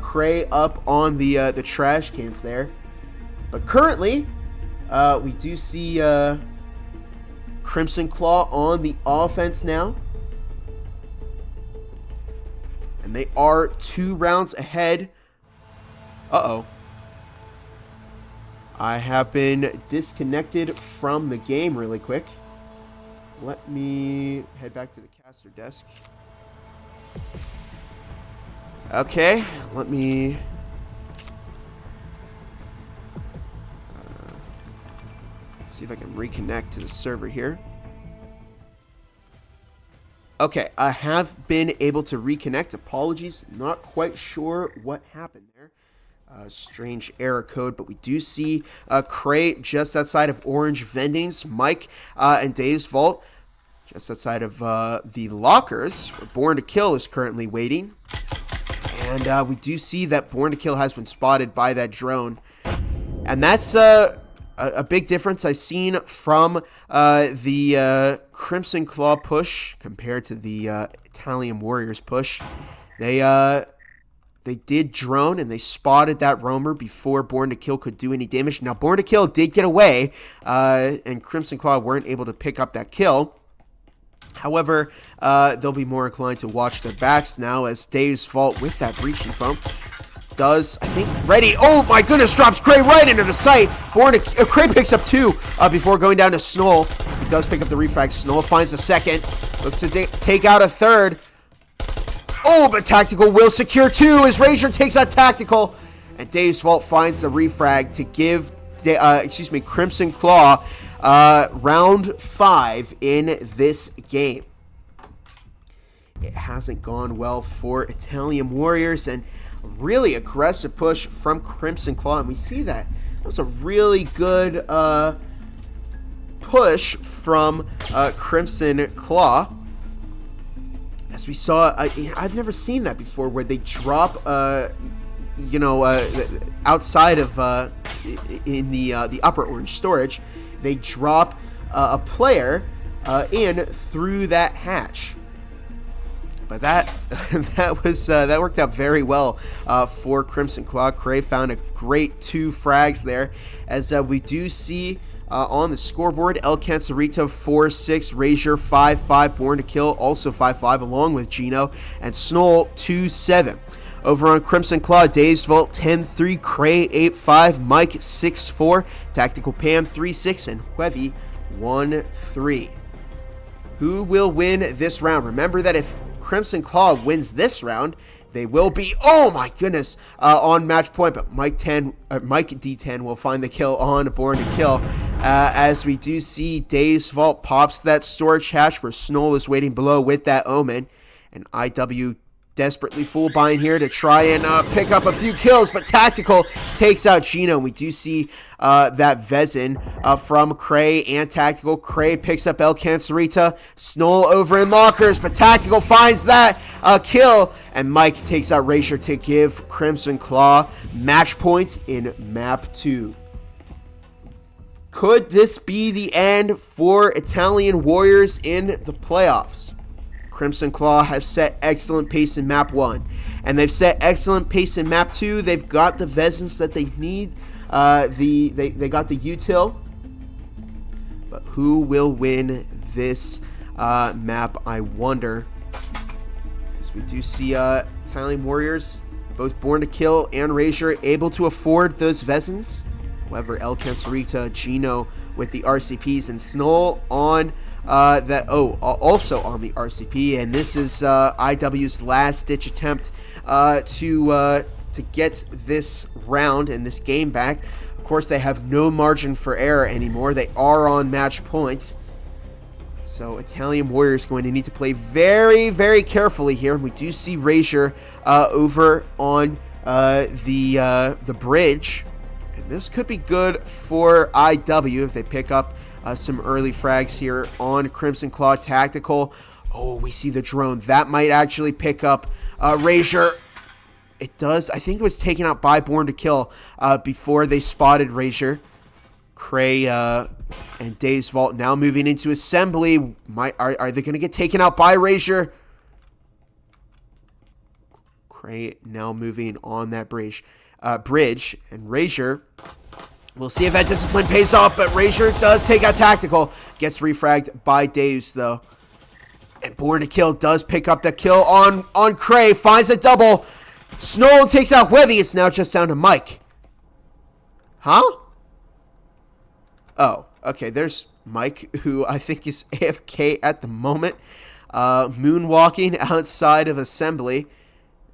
Cray up on the trash cans there. But currently, we do see Crimson Claw on the offense now. And they are 2 rounds ahead. Uh-oh. I have been disconnected from the game really quick. Let me head back to the caster desk. Okay, let me... see if I can reconnect to the server here. Okay, I have been able to reconnect. Apologies, not quite sure what happened there. Strange error code, but we do see Cray just outside of Orange Vendings. Mike and Dave's Vault just outside of the lockers, where Born to Kill is currently waiting. And we do see that Born to Kill has been spotted by that drone. And that's a big difference I've seen from the Crimson Claw push compared to the Italian Warriors push. They did drone and they spotted that roamer before Born to Kill could do any damage. Now, Born to Kill did get away, and Crimson Claw weren't able to pick up that kill. However, they'll be more inclined to watch their backs now as Dave's Vault with that breaching foam does, I think, ready. Oh my goodness, drops Cray right into the site. Cray picks up 2 before going down to Snoll. He does pick up the refrag. Snoll finds a second. Looks to take out a third. Oh, but Tactical will secure 2 as Razor takes out Tactical. And Dave's Vault finds the refrag to give, Crimson Claw round 5 in this game. It hasn't gone well for Italian Warriors, and really aggressive push from Crimson Claw, and we see that. That was a really good push from Crimson Claw. As we saw, I've never seen that before, where they drop, outside of in the upper orange storage, they drop a player in through that hatch. But that worked out very well for Crimson Claw. Cray found a great 2 frags there, as we do see on the scoreboard, El Cancerito 4-6, Razor 5-5, Born to Kill also 5-5, along with Gino, and Snoll 2-7. Over on Crimson Claw, Dave's Vault 10-3, Cray 8-5, Mike 6-4, Tactical Pam 3-6, and Huevi 1-3. Who will win this round? Remember that if Crimson Claw wins this round, they will be, oh my goodness, on match point. But Mike D10 will find the kill on Born to Kill as we do see Dave's Vault pops that storage hatch where Snoll is waiting below with that Omen. And IW desperately full buying here to try and pick up a few kills, but Tactical takes out Gino. We do see that Vezin from Cray and Tactical. Cray picks up El Cancerita. Snoll over in lockers, but Tactical finds that kill, and Mike takes out Razor to give Crimson Claw match point in map 2. Could this be the end for Italian Warriors in the playoffs? Crimson Claw have set excellent pace in map 1, and they've set excellent pace in map 2. They've got the Vezins that they need. They got the util. But who will win this map, I wonder? As we do see Italian Warriors, both Born to Kill and Razor, able to afford those Vezins. However, El Cancerita, Gino with the RCPs, and Snoll on also on the RCP, and this is IW's last-ditch attempt to get this round and this game back. Of course, they have no margin for error anymore. They are on match point. So Italian Warriors going to need to play very, very carefully here. We do see Razor over on the bridge. And this could be good for IW if they pick up some early frags here on Crimson Claw. Tactical. Oh, we see the drone. That might actually pick up Razor. It does. I think it was taken out by Born to Kill before they spotted Razor. Cray and Dave's Vault now moving into assembly. Are they going to get taken out by Razor? Cray now moving on that bridge. And Razor, we'll see if that discipline pays off, but Razor does take out Tactical. Gets refragged by Dave's, though. And Born to Kill does pick up the kill on Cray. Finds a double. Snoll takes out Webby. It's now just down to Mike. Huh? Oh, okay. There's Mike, who I think is AFK at the moment. Moonwalking outside of assembly.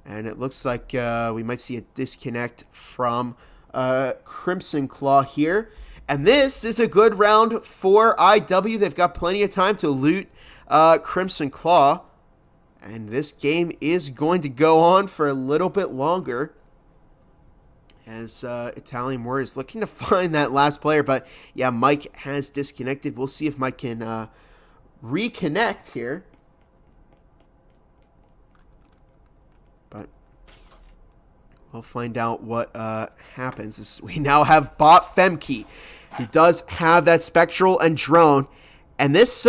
And it looks like we might see a disconnect from Crimson Claw here. And this is a good round for IW. They've got plenty of time to loot Crimson Claw. And this game is going to go on for a little bit longer, as Italian Warriors looking to find that last player. But yeah, Mike has disconnected. We'll see if Mike can reconnect here. But we'll find out what happens. We now have Bot Femke, who does have that Spectral and Drone. And this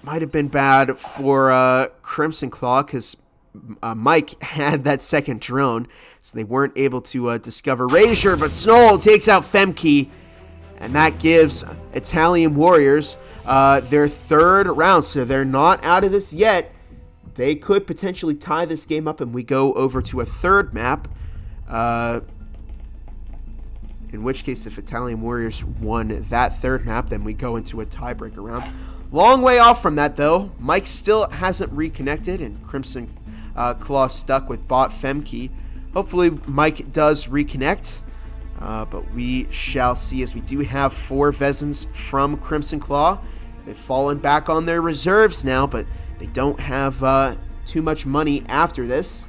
might have been bad for Crimson Claw, because Mike had that second drone, so they weren't able to discover Razor. But Snoll takes out Femke, and that gives Italian Warriors their third round. So they're not out of this yet. They could potentially tie this game up, and we go over to a third map. In which case, if Italian Warriors won that third map, then we go into a tiebreaker round. Long way off from that, though. Mike still hasn't reconnected, and Crimson Claw stuck with Bot Femke. Hopefully, Mike does reconnect, but we shall see, as we do have 4 Vezins from Crimson Claw. They've fallen back on their reserves now, but they don't have too much money after this.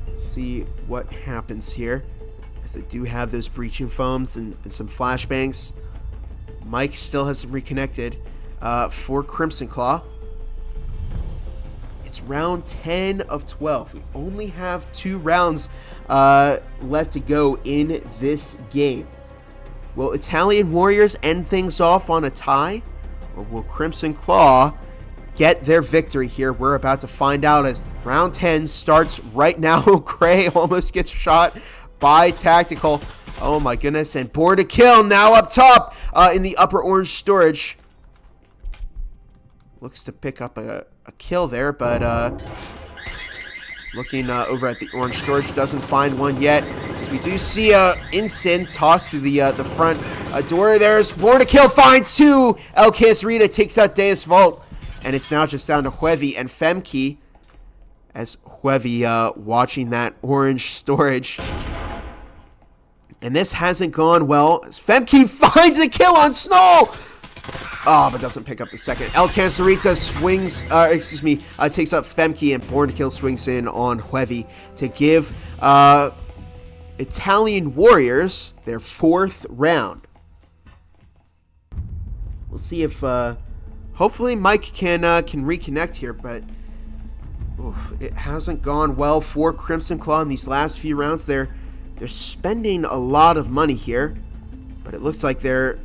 Let's see what happens here, as they do have those breaching foams and some flashbangs. Mike still hasn't reconnected for Crimson Claw. It's round 10 of 12. We only have 2 rounds left to go in this game. Will Italian Warriors end things off on a tie, or will Crimson Claw get their victory here? We're about to find out as round 10 starts right now. Cray almost gets shot by Tactical. Oh my goodness, and Born to Kill now up top in the upper orange storage. Looks to pick up a kill there, but looking over at the orange storage, doesn't find one yet. As we do see Insin tossed to the front door. There's Born to Kill, finds 2. El Casarita takes out Deus Vault, and it's now just down to Huevi and Femke, as Huevi watching that orange storage. And this hasn't gone well. Femke finds a kill on Snow! Oh, but doesn't pick up the second. El Cancerita swings, takes up Femke, and Born to Kill swings in on Huevi to give Italian Warriors their 4th round. We'll see if, hopefully Mike can reconnect here, but it hasn't gone well for Crimson Claw in these last few rounds. They're spending a lot of money here, but it looks like they're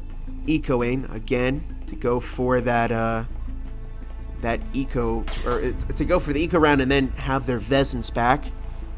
ecoing again to go for the eco round and then have their Vezins back.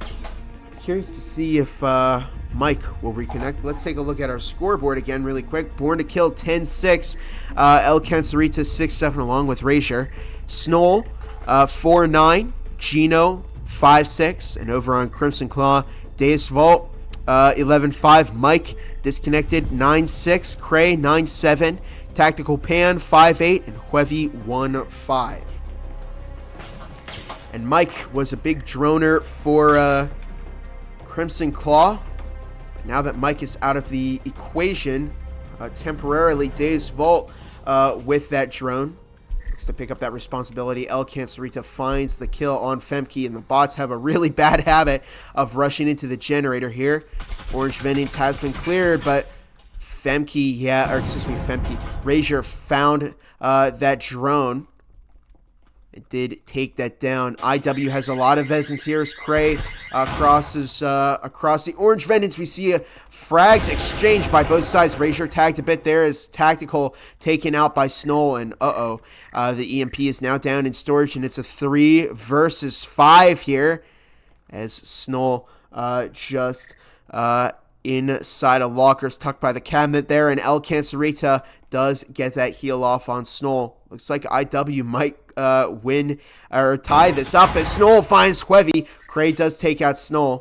I'm curious to see if Mike will reconnect. Let's take a look at our scoreboard again really quick. Born to Kill 10-6, El Cancerita 6-7 along with Razor. Snoll 4-9, Gino 5-6, and over on Crimson Claw, Deus Vault 11-5, Mike disconnected 9-6, Cray 9-7, Tactical Pan 5-8, and Huevi 1-5. And Mike was a big droner for Crimson Claw. But now that Mike is out of the equation temporarily, Deus Vault with that drone looks to pick up that responsibility. El Cancerita finds the kill on Femke, and the bots have a really bad habit of rushing into the generator here. Orange Vendings has been cleared, but Razor found that drone. It did take that down. IW has a lot of Vezins here as Cray crosses across the Orange Vendings. We see a frags exchanged by both sides. Razor tagged a bit there as Tactical taken out by Snoll, and the EMP is now down in storage, and it's a 3 versus 5 here as Snoll just inside a lockers tucked by the cabinet there, and El Cancerita does get that heal off on Snoll. Looks like IW might win or tie this up as Snoll finds Huevi. Cray does take out Snoll,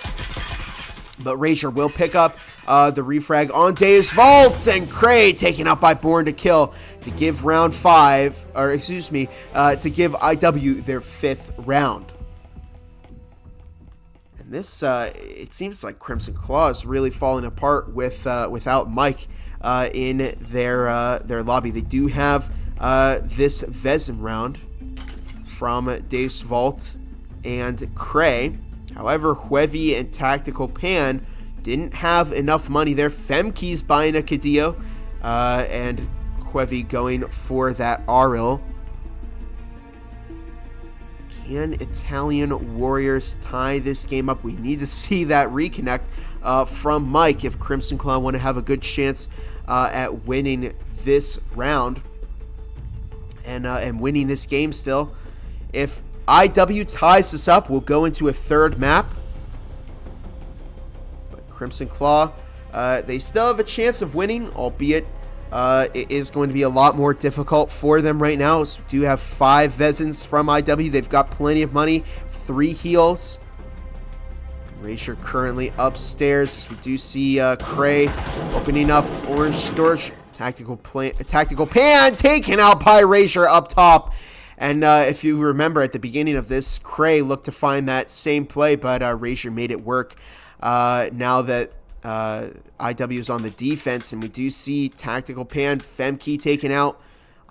but Razor will pick up the refrag on Deus Vault, and Cray taken out by Born to Kill to give round 5, to give IW their 5th round. And this, it seems like Crimson Claw is really falling apart without Mike in their lobby. They do have this Vezin round from Deus Vault and Cray. However, Huevi and Tactical Pan didn't have enough money there. Femke's buying a Cadillo, and Huevi going for that Aril. Can Italian Warriors tie this game up? We need to see that reconnect from Mike if Crimson Claw want to have a good chance at winning this round and winning this game still. If IW ties this up, we'll go into a 3rd map. But Crimson Claw, they still have a chance of winning, albeit it is going to be a lot more difficult for them right now. So we do have 5 Vezins from IW. They've got plenty of money, 3 heals. Razor currently upstairs as we do see Cray opening up orange storage. Tactical Pan taken out by Razor up top. And if you remember at the beginning of this, Cray looked to find that same play, but Razor made it work. Now that IW is on the defense, and we do see Tactical Pan, Femke taken out.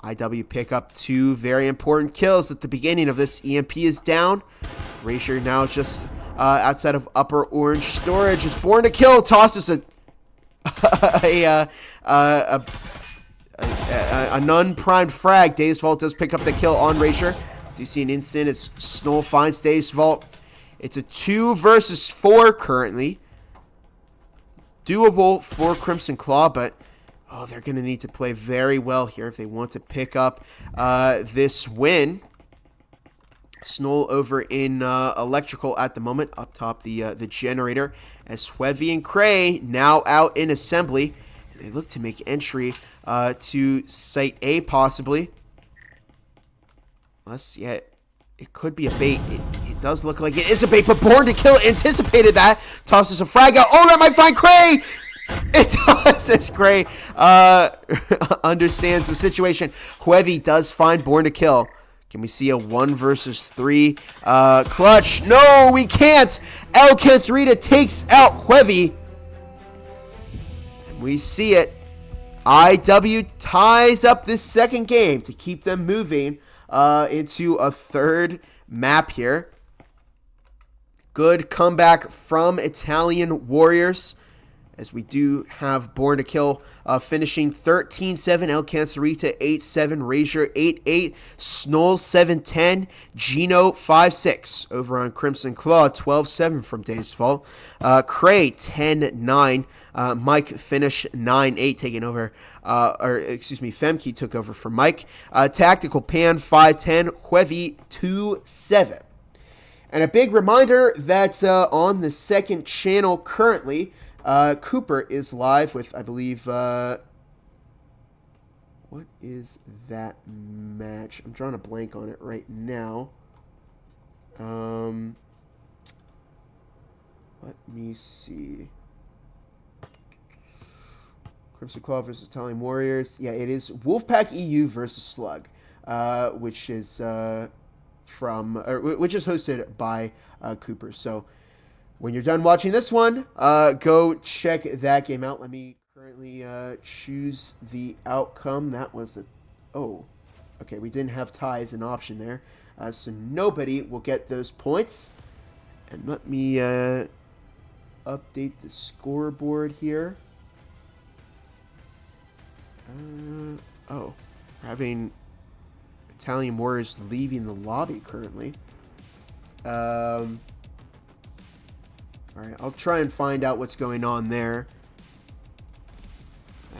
IW pick up 2 very important kills at the beginning of this. EMP is down. Razor now just outside of upper orange storage is Born to Kill, tosses a non-primed frag. Deus Vault does pick up the kill on Razor. Do you see an instant as Snoll finds Deus Vault? It's a 2 versus 4 currently. Doable for Crimson Claw, but they're going to need to play very well here if they want to pick up this win. Snoll over in electrical at the moment, up top the generator, as Huevi and Cray now out in assembly. They look to make entry to Site A possibly. Unless, yeah, it could be a bait. It does look like it is a bait, but Born to Kill anticipated that. Tosses a frag out. Oh, that might find Cray! It does, as Cray understands the situation. Huevi does find Born to Kill. Can we see a 1 versus 3 clutch? No, we can't! El Cancerita takes out Huevi. We see it. IW ties up this second game to keep them moving into a third map here. Good comeback from Italian Warriors, as we do have Born to Kill finishing 13-7, El Cancerita 8-7, Razor 8-8, Snoll 7-10, Gino 5-6 over on Crimson Claw, 12-7 from Days Fall, Cray 10-9, Mike finished 9-8, taking over, Femke took over for Mike, Tactical Pan 5-10, Huevi 2-7. And a big reminder that on the second channel currently, Cooper is live with, I believe, what is that match? I'm drawing a blank on it right now. Let me see. Crimson Claw versus Italian Warriors. Yeah, it is Wolfpack EU versus Slug, which is which is hosted by Cooper. So when you're done watching this one, go check that game out. Let me currently choose the outcome. That was okay. We didn't have tie as an option there, so nobody will get those points. And let me update the scoreboard here. We're having Italian Warriors leaving the lobby currently. All right, I'll try and find out what's going on there.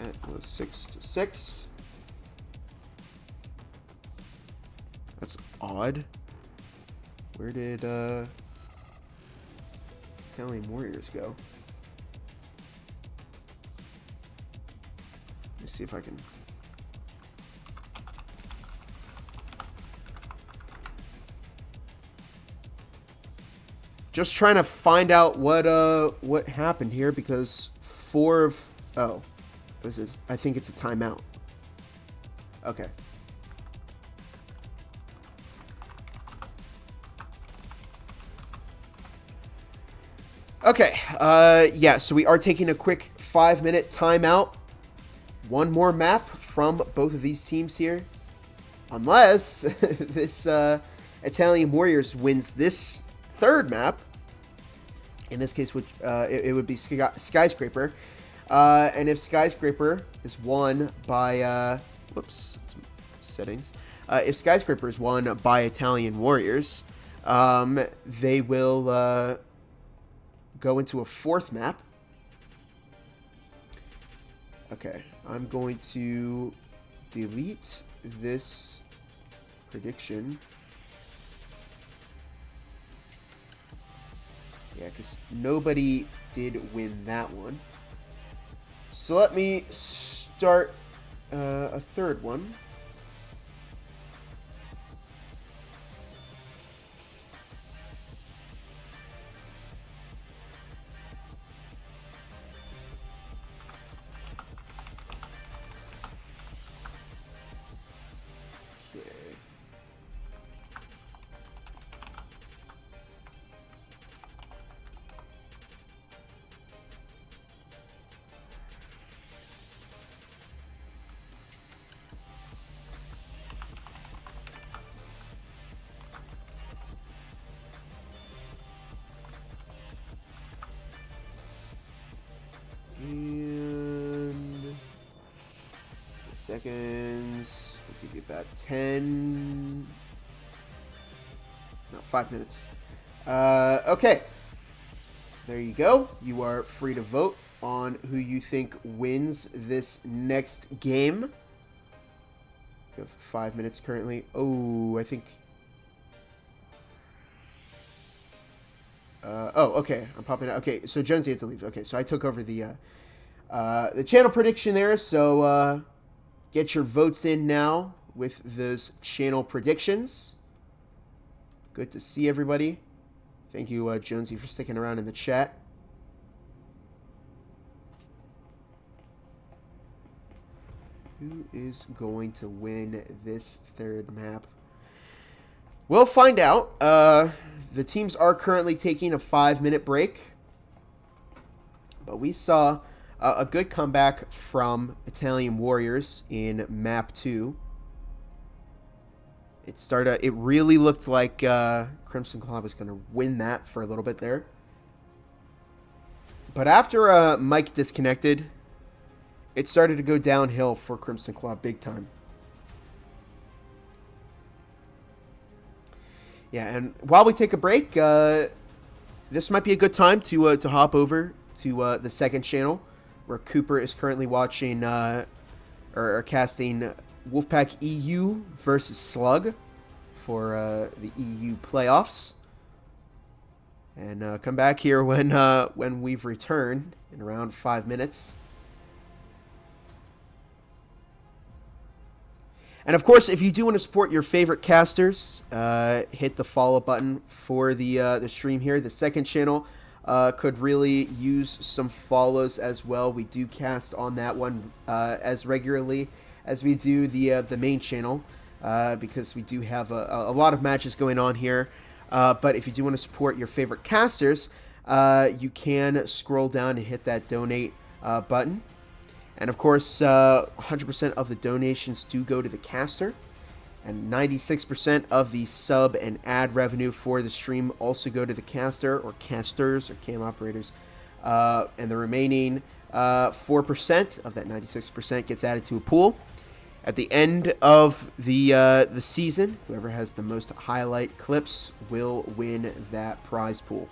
That was 6-6. That's odd. Where did Italian Warriors go? Let me see if I can. Just trying to find out what happened here, because I think it's a timeout. Okay. Okay. Yeah. So we are taking a quick 5-minute timeout. One more map from both of these teams here, unless this Italian Warriors wins this third map. In this case, which it would be Skyscraper, and if Skyscraper is won by settings, if Skyscraper is won by Italian Warriors, they will go into a fourth map. Okay, I'm going to delete this prediction. Yeah, because nobody did win that one. So let me start a third one. And seconds, we'll give you about 5 minutes. Okay, so there you go. You are free to vote on who you think wins this next game. We have 5 minutes currently. I think... okay. I'm popping out. Okay, so Jonesy had to leave. Okay, so I took over the channel prediction there. So get your votes in now with those channel predictions. Good to see everybody. Thank you, Jonesy, for sticking around in the chat. Who is going to win this third map? We'll find out. The teams are currently taking a 5-minute break. But we saw A good comeback from Italian Warriors in map 2. It really looked like Crimson Claw was going to win that for a little bit there. But after Mike disconnected, it started to go downhill for Crimson Claw big time. Yeah, and while we take a break, this might be a good time to hop over to the second channel, where Cooper is currently watching or casting Wolfpack EU versus Slug for the EU playoffs. And come back here when we've returned in around 5 minutes. And of course, if you do want to support your favorite casters, hit the follow button for the stream here. The second channel could really use some follows as well. We do cast on that one as regularly as we do the main channel because we do have a lot of matches going on here. But if you do want to support your favorite casters, you can scroll down and hit that donate button. And of course, 100% of the donations do go to the caster. And 96% of the sub and ad revenue for the stream also go to the caster or casters or cam operators. And the remaining 4% of that 96% gets added to a pool. At the end of the season, whoever has the most highlight clips will win that prize pool.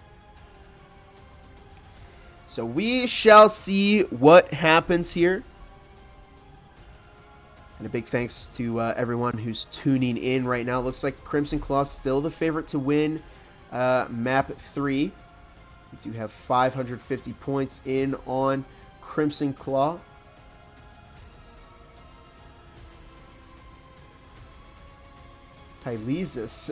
So we shall see what happens here. And a big thanks to everyone who's tuning in right now. Looks like Crimson Claw still the favorite to win map 3. We do have 550 points in on Crimson Claw. Tylesis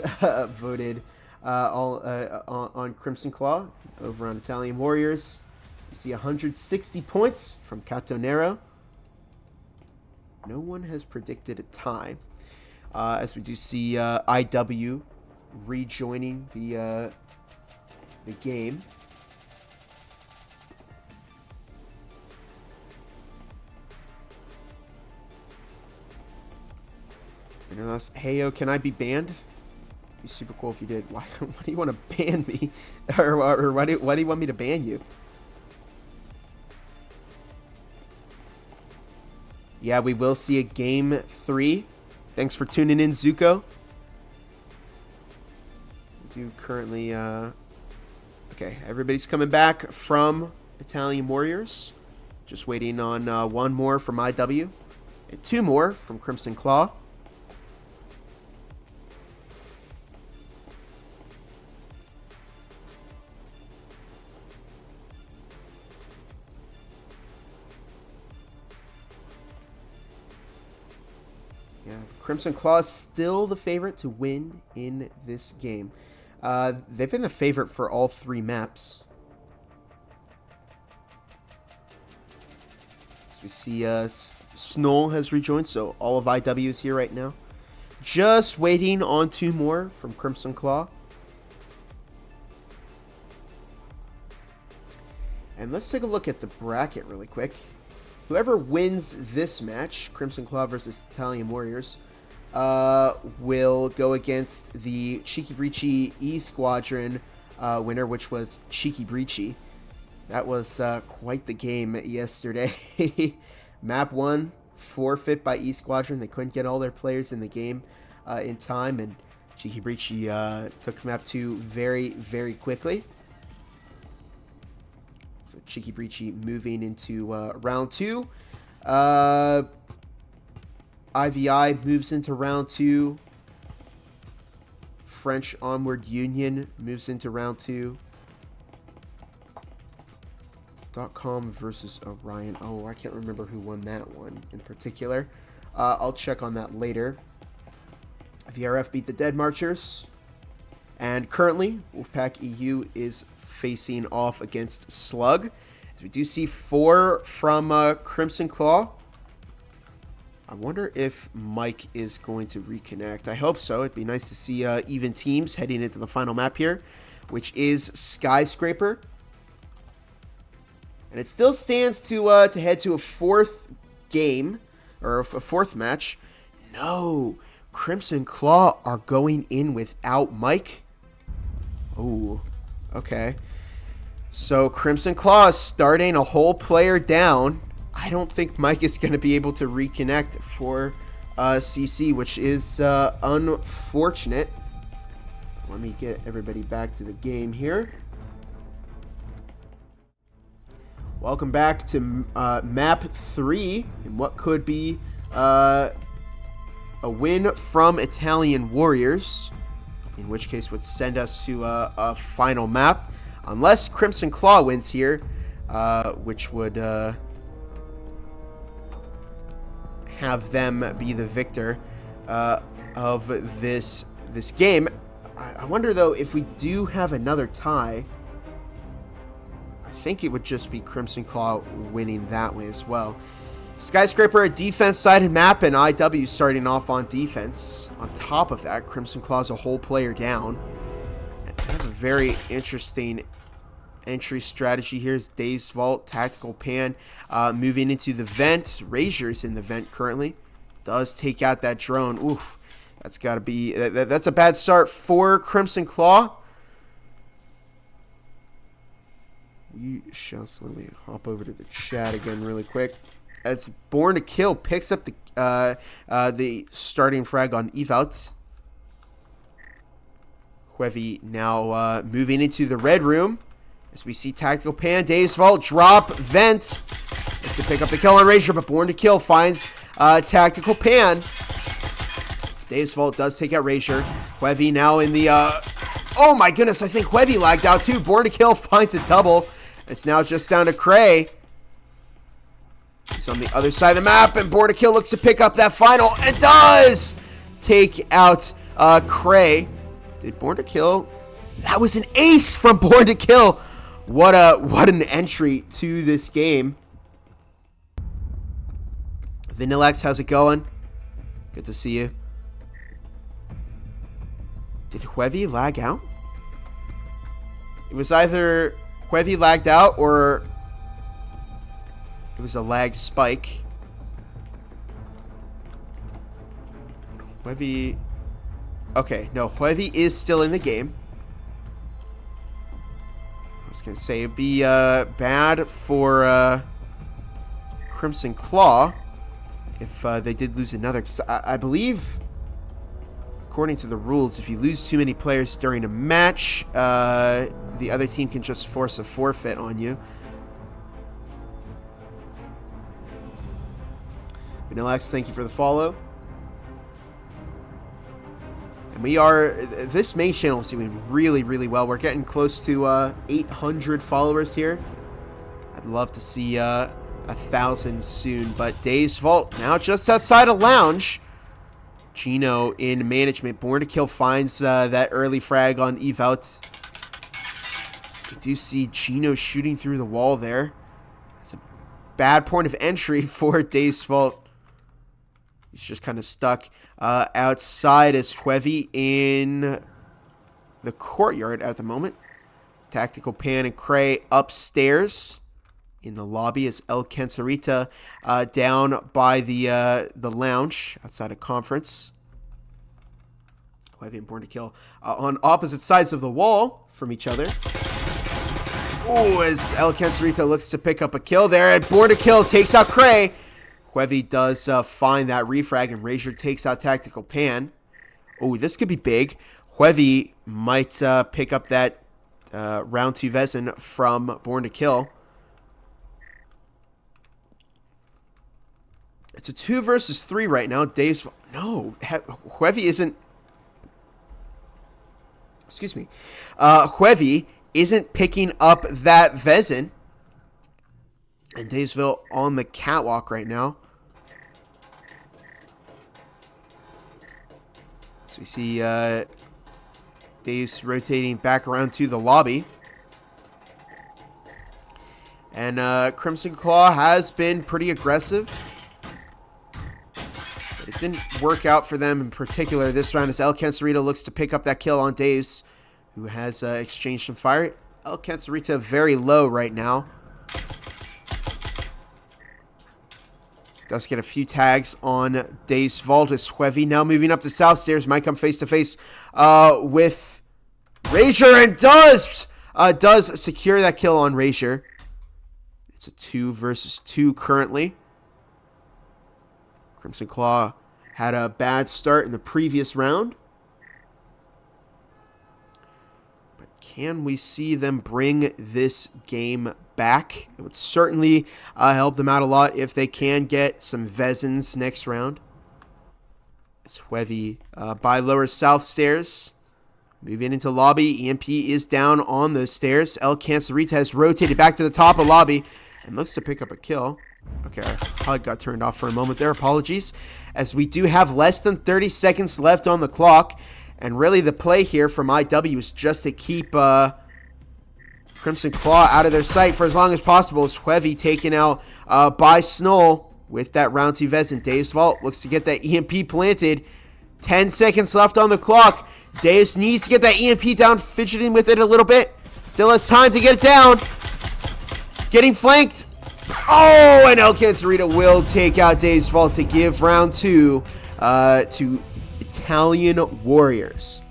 voted on Crimson Claw over on Italian Warriors. You see 160 points from Catonero. No one has predicted a tie. As we do see IW rejoining the game. Hey, yo, can I be banned? It'd be super cool if you did. Why do you want to ban me? or why do you want me to ban you? Yeah, we will see a game 3. Thanks for tuning in, Zuko. We do currently... Okay, everybody's coming back from Italian Warriors. Just waiting on one more from IW. And 2 more from Crimson Claw. Crimson Claw is still the favorite to win in this game. They've been the favorite for all 3 maps. So we see Snow has rejoined, so all of IW is here right now. Just waiting on 2 more from Crimson Claw. And let's take a look at the bracket really quick. Whoever wins this match, Crimson Claw versus Italian Warriors, will go against the Cheeky Breachy E Squadron winner, which was Cheeky Breachy. That was quite the game yesterday. Map 1, forfeit by E Squadron. They couldn't get all their players in the game in time, and Cheeky Breachy took map 2 very, very quickly. So Cheeky Breachy moving into round 2. IVI moves into round 2. French Onward Union moves into round 2. .com versus Orion. Oh, I can't remember who won that one in particular. I'll check on that later. VRF beat the Dead Marchers. And currently, Wolfpack EU is facing off against Slug. So we do see 4 from Crimson Claw. I wonder if Mike is going to reconnect. I hope so. It'd be nice to see even teams heading into the final map here, which is Skyscraper. And it still stands to head to a fourth game, or a fourth match. No, Crimson Claw are going in without Mike. Oh, okay. So Crimson Claw is starting a whole player down. I don't think Mike is going to be able to reconnect for CC, which is unfortunate. Let me get everybody back to the game here. Welcome back to map 3 in what could be a win from Italian Warriors, in which case would send us to a final map, unless Crimson Claw wins here, which would have them be the victor of this game. I wonder though if we do have another tie. I think it would just be Crimson Claw winning that way as well. Skyscraper, a defense-sided map, and IW starting off on defense. On top of that, Crimson Claw's a whole player down. I have a very interesting entry strategy here. Is Dazed Vault, Tactical Pan, moving into the vent. Razor's in the vent currently. Does take out that drone. Oof, that's got to be... That's a bad start for Crimson Claw. We shall slowly hop over to the chat again really quick. As Born to Kill picks up the starting frag on Evout. Huevi now moving into the red room. As we see Tactical Pan, Dazed Vault, drop, vent. To pick up the kill on Razor, but Born to Kill finds Tactical Pan. Dazed Vault does take out Razor. Huevi now in the... oh my goodness, I think Huevi lagged out too. Born to Kill finds a double. It's now just down to Cray. He's on the other side of the map, and Born to Kill looks to pick up that final, and does take out Cray. Did Born to Kill? That was an ace from Born to Kill. What an entry to this game. Vanillax, how's it going? Good to see you. Did Huevi lag out? It was either Huevi lagged out or it was a lag spike. Huevi... Okay, no, Huevi is still in the game. I was going to say, it'd be bad for Crimson Claw if they did lose another. Because I believe, according to the rules, if you lose too many players during a match, the other team can just force a forfeit on you. Vanillax, thank you for the follow. And we are... This main channel is doing really, really well. We're getting close to 800 followers here. I'd love to see 1,000 soon. But Dazed Vault now just outside of Lounge. Gino in management. Born to Kill finds that early frag on Evout. We do see Gino shooting through the wall there. That's a bad point of entry for Dazed Vault. He's just kind of stuck outside as Huevi in the courtyard at the moment. Tactical Pan and Cray upstairs in the lobby as El Cancerita down by the lounge outside of conference. Huevi and Born to Kill on opposite sides of the wall from each other. Oh, as El Cancerita looks to pick up a kill there, and Born to Kill takes out Cray. Huevi does find that refrag, and Razor takes out Tactical Pan. Oh, this could be big. Huevi might pick up that round 2 Vezin from Born to Kill. It's a 2 versus 3 right now. Dave's... No, Huevi isn't... Excuse me. Huevi isn't picking up that Vezin. And Daysville on the catwalk right now. So we see Dave's rotating back around to the lobby. And Crimson Claw has been pretty aggressive. But it didn't work out for them in particular this round as El Cancerita looks to pick up that kill on Daze, who has exchanged some fire. El Cancerita very low right now. Does get a few tags on Days Vault as Huevi now moving up the south stairs. Might come face to face with Razor and does secure that kill on Razor. It's a 2 versus 2 currently. Crimson Claw had a bad start in the previous round. But can we see them bring this game back? It would certainly help them out a lot if they can get some Vezins next round. It's Huevi by lower south stairs. Moving into lobby. EMP is down on those stairs. El Cancerita has rotated back to the top of lobby and looks to pick up a kill. Okay, our HUD got turned off for a moment there. Apologies. As we do have less than 30 seconds left on the clock. And really the play here from IW is just to keep Crimson Claw out of their sight for as long as possible. As Huevi taken out by Snoll with that round 2 Vezin. Dave's Vault looks to get that EMP planted. 10 seconds left on the clock. Deus needs to get that EMP down, fidgeting with it a little bit. Still has time to get it down. Getting flanked. Oh, and El Cancerita will take out Deus Vault to give round 2 to Italian Warriors.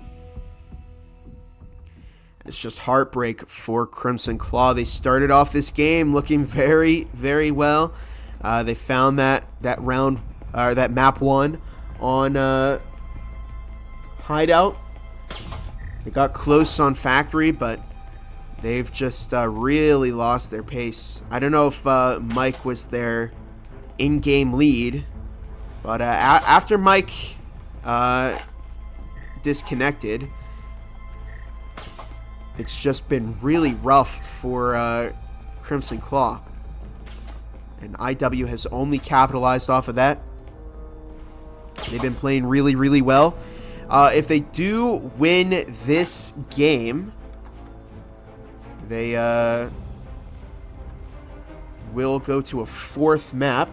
It's just heartbreak for Crimson Claw. They started off this game looking very, very well. They found that round, or that map 1 on Hideout. They got close on Factory, but they've just really lost their pace. I don't know if Mike was their in-game lead, but after Mike disconnected, it's just been really rough for Crimson Claw. And IW has only capitalized off of that. They've been playing really, really well. If they do win this game, they will go to a 4th map.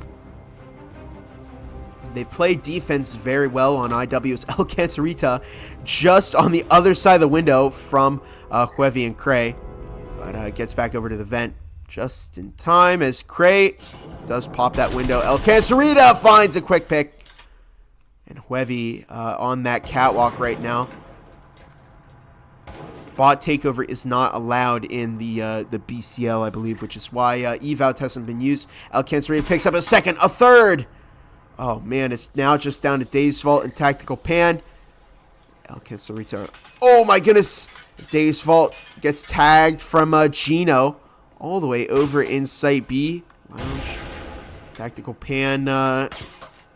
They've played defense very well on IW's El Cancerita, just on the other side of the window from Huevi and Cray. But gets back over to the vent just in time as Cray does pop that window. El Cancerita finds a quick pick. And Huevi on that catwalk right now. Bot takeover is not allowed in the BCL, I believe, which is why eval hasn't been used. El Cancerita picks up a second, a third. Oh man, it's now just down to Days Vault and Tactical Pan. El Cancerita. Oh my goodness. Days Vault gets tagged from Gino all the way over in Site B. Lounge. Tactical Pan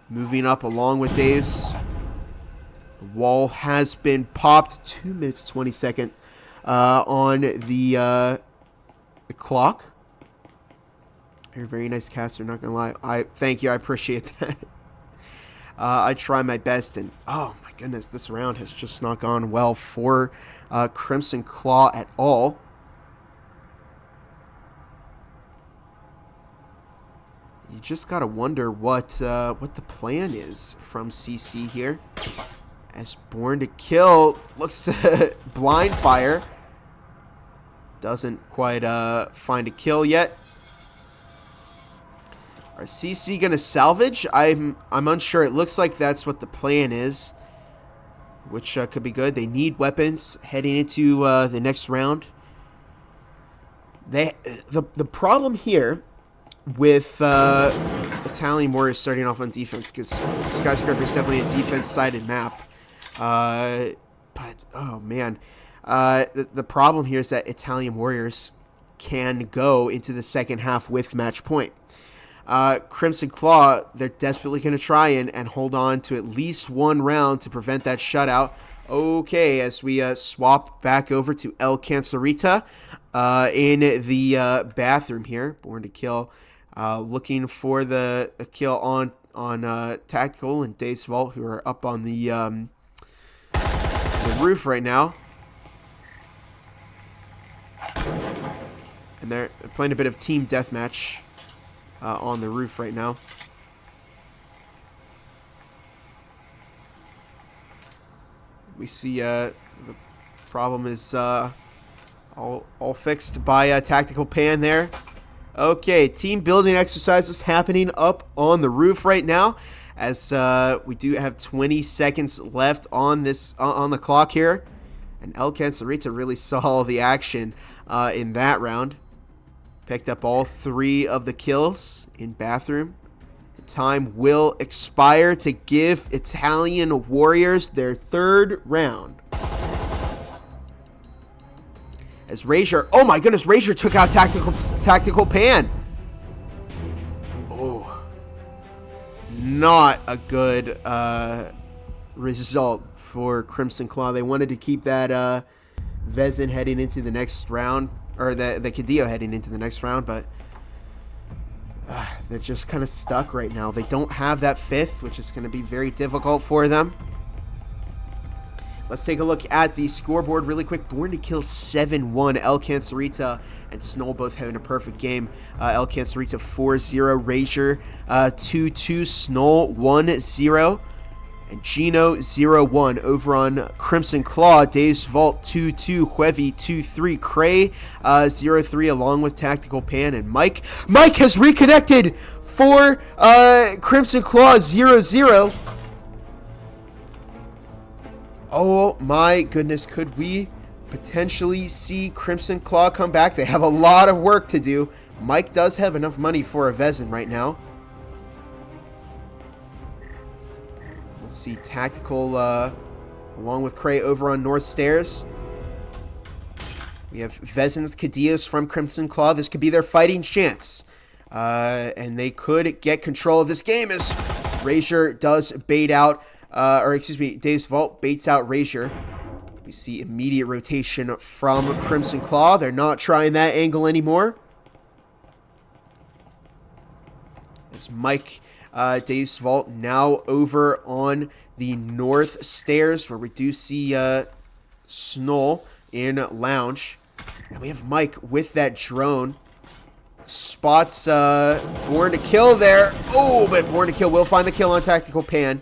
moving up along with Days. The wall has been popped. 2 minutes 20 seconds on the clock. You're a very nice caster, not gonna lie. Thank you, I appreciate that. I try my best, and oh my goodness, this round has just not gone well for Crimson Claw at all. You just gotta wonder what the plan is from CC here. As Born to Kill looks to blind fire. Doesn't quite find a kill yet. Are CC gonna salvage? I'm unsure. It looks like that's what the plan is, which could be good. They need weapons heading into the next round. The problem here with Italian Warriors starting off on defense, because Skyscraper is definitely a defense-sided map. But oh man, the problem here is that Italian Warriors can go into the second half with match point. Crimson Claw, they're desperately going to try and hold on to at least one round to prevent that shutout. Okay, as we swap back over to El Cancerita in the bathroom here. Born to Kill, looking for the kill on Tactical and Days Vault, who are up on the roof right now. And they're playing a bit of team deathmatch on the roof right now. We see the problem is all fixed by Tactical Pan there. Okay, team building exercises happening up on the roof right now, as we do have 20 seconds left on this on the clock here, and El Cancerita really saw the action in that round. Picked up all 3 of the kills in bathroom. Time will expire to give Italian Warriors their 3rd round. As Razor, oh my goodness, Razor took out Tactical Pan. Oh, not a good result for Crimson Claw. They wanted to keep that Vezin heading into the next round, or the Cadillo heading into the next round, but they're just kind of stuck right now. They don't have that 5th, which is going to be very difficult for them. Let's take a look at the scoreboard really quick. Born to Kill 7-1. El Cancerita and Snow both having a perfect game. El Cancerita 4-0. Razor 2-2. Snow 1-0. And Gino 0-1 over on Crimson Claw. Days Vault 2-2. Huevi 2-3. Cray 0-3 along with Tactical Pan and Mike. Mike has reconnected for Crimson Claw 0-0. Oh my goodness, could we potentially see Crimson Claw come back? They have a lot of work to do. Mike does have enough money for a Vezin right now. We'll see Tactical along with Cray over on North Stairs. We have Vezins, Cadillos from Crimson Claw. This could be their fighting chance. And they could get control of this game as Razor does bait out Dave's Vault baits out Razor. We see immediate rotation from Crimson Claw. They're not trying that angle anymore. As Mike, Dave's Vault now over on the North Stairs, where we do see Snow in Lounge. And we have Mike with that drone. Spots Born to Kill there. Oh, but Born to Kill will find the kill on Tactical Pan.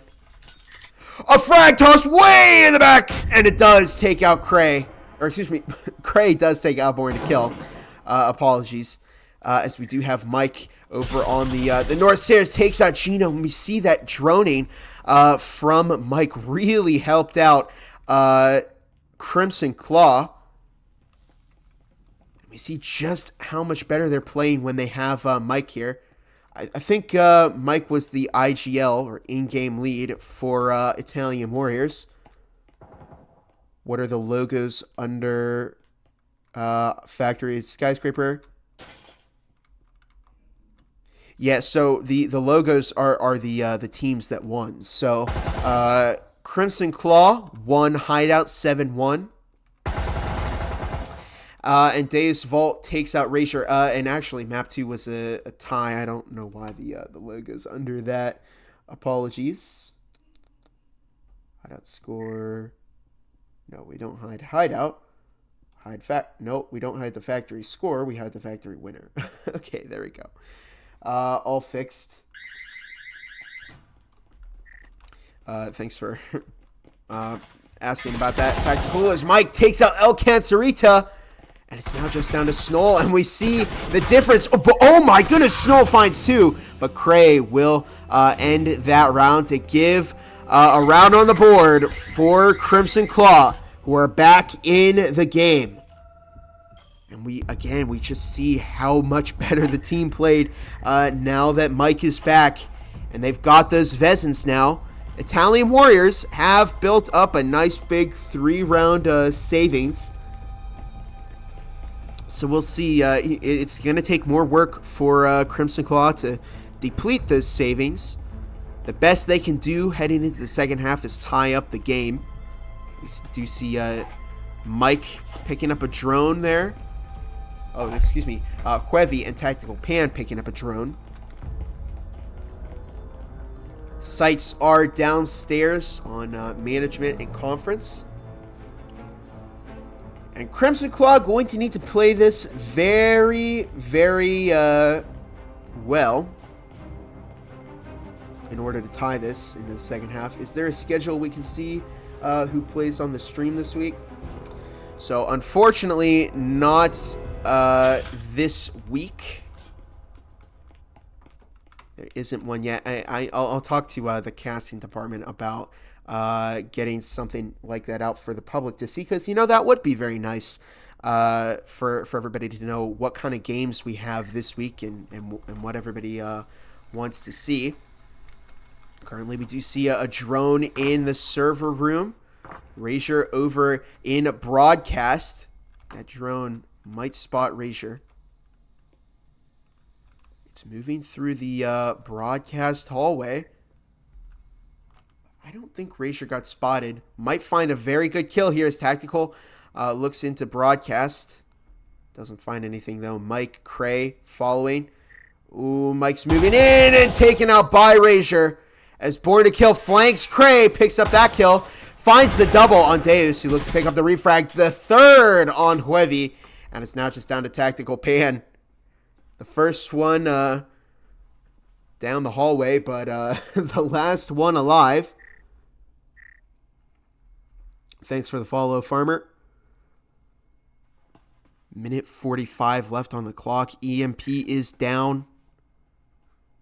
A frag toss way in the back, and it does take out Cray. Or excuse me, Cray does take out Born to Kill. Apologies. As we do have Mike over on the North Stairs takes out Gino. And we see that droning from Mike really helped out Crimson Claw. We see just how much better they're playing when they have Mike here. I think Mike was the IGL, or in-game lead, for Italian Warriors. What are the logos under Factory Skyscraper? Yeah, so the logos are the teams that won. So Crimson Claw won Hideout 7-1. And Dave's Vault takes out Razor. And actually, Map 2 was a tie. I don't know why the logo's under that. Apologies. Hideout score. No, we don't hide Hideout. No, we don't hide the factory score. We hide the factory winner. Okay, there we go. All fixed. Thanks for asking about that. Tactical as Mike takes out El Cancerita. And it's now just down to Snow, and we see the difference. Oh my goodness, Snow finds 2. But Cray will end that round to give a round on the board for Crimson Claw, who are back in the game. And we just see how much better the team played now that Mike is back. And they've got those Vezins now. Italian Warriors have built up a nice big 3-round savings. So we'll see. It's going to take more work for Crimson Claw to deplete those savings. The best they can do heading into the second half is tie up the game. We do see Mike picking up a drone there. Oh, excuse me. Huevi and Tactical Pan picking up a drone. Sites are downstairs on management and conference. And Crimson Claw going to need to play this very, very well in order to tie this into the second half. Is there a schedule we can see who plays on the stream this week? So, unfortunately, not this week. isn't one yet. I'll talk to the casting department about getting something like that out for the public to see, because that would be very nice for everybody to know what kind of games we have this week and what everybody wants to see. Currently, we do see a drone in the server room. Razor over in broadcast. That drone might spot Razor. It's moving through the broadcast hallway. I don't think Razor got spotted. Might find a very good kill here as Tactical looks into broadcast. Doesn't find anything though. Mike Cray following. Ooh, Mike's moving in and taken out by Razor. As Born to Kill flanks Cray, picks up that kill. Finds the double on Deus, who looked to pick up the refrag. The third on Huevi. And it's now just down to Tactical Pan. The first one down the hallway, but the last one alive. Thanks for the follow, Farmer. Minute 45 left on the clock. EMP is down.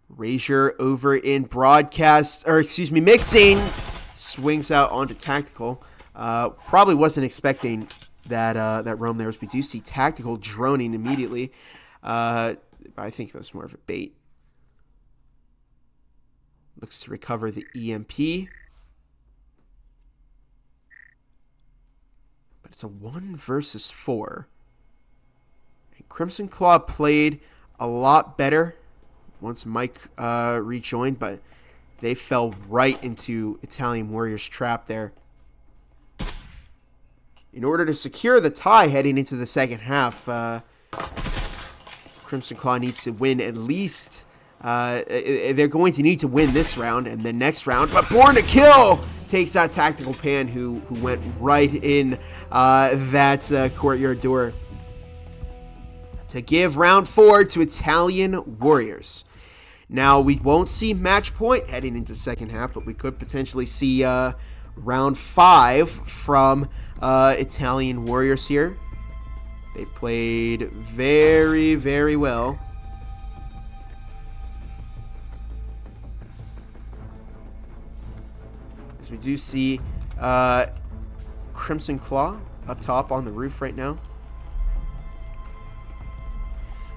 Razor over in broadcast, mixing. Swings out onto Tactical. Probably wasn't expecting that roam there, as we do see Tactical droning immediately. I think that was more of a bait. Looks to recover the EMP. But it's a 1 versus 4. And Crimson Claw played a lot better once Mike rejoined, but they fell right into Italian Warriors' trap there. In order to secure the tie heading into the second half, Crimson Claw needs to win at least. They're going to need to win this round and the next round. But Born to Kill takes out Tactical Pan, who went right in that courtyard door to give round 4 to Italian Warriors. Now, we won't see match point heading into second half, but we could potentially see round 5 from Italian Warriors here. They've played very, very well. As we do see Crimson Claw up top on the roof right now.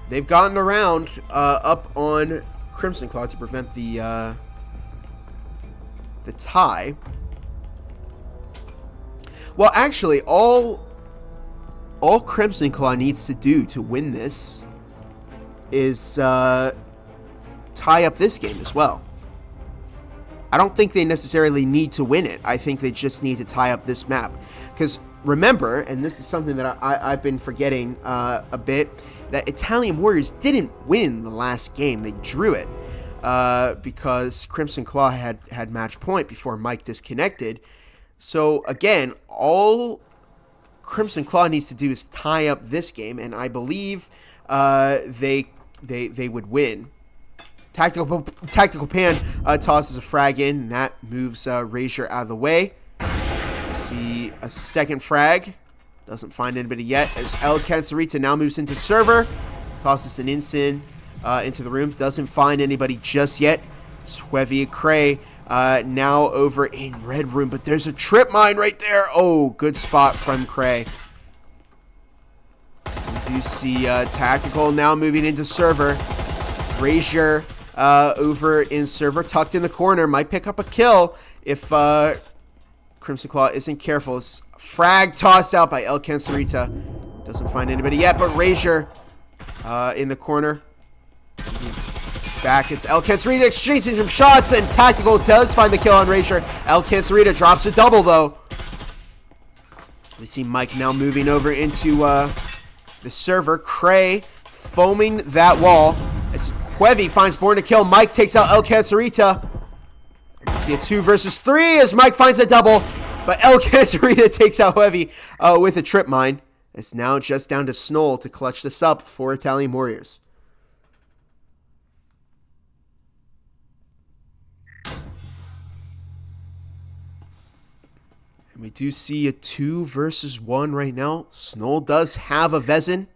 They've gotten around up on Crimson Claw to prevent the tie. Well, actually, all Crimson Claw needs to do to win this is tie up this game as well. I don't think they necessarily need to win it. I think they just need to tie up this map. Because remember, and this is something that I've been forgetting a bit, that Italian Warriors didn't win the last game. They drew it because Crimson Claw had match point before Mike disconnected. So again, all Crimson Claw needs to do is tie up this game, and I believe they would win. Tactical Pan tosses a frag in, and that moves Razor out of the way. We see a second frag. Doesn't find anybody yet, as El Cancerita now moves into server. Tosses an ensign into the room. Doesn't find anybody just yet. Huevi Cray now over in red room, but there's a trip mine right there. Oh, good spot from Cray. We do see Tactical now moving into server. Razor over in server, tucked in the corner, might pick up a kill if Crimson Claw isn't careful. It's frag tossed out by El Cancerita. Doesn't find anybody yet, but Razor in the corner. Back as El Cancerita exchanging some shots, and Tactical does find the kill on Razor. El Cancerita drops a double, though. We see Mike now moving over into the server. Cray foaming that wall. As Huevi finds Born to Kill, Mike takes out El Cancerita. We see a 2 versus 3 as Mike finds a double, but El Cancerita takes out Huevi with a trip mine. It's now just down to Snoll to clutch this up for Italian Warriors. And we do see a 2 versus 1 right now. Snoll does have a Vezin.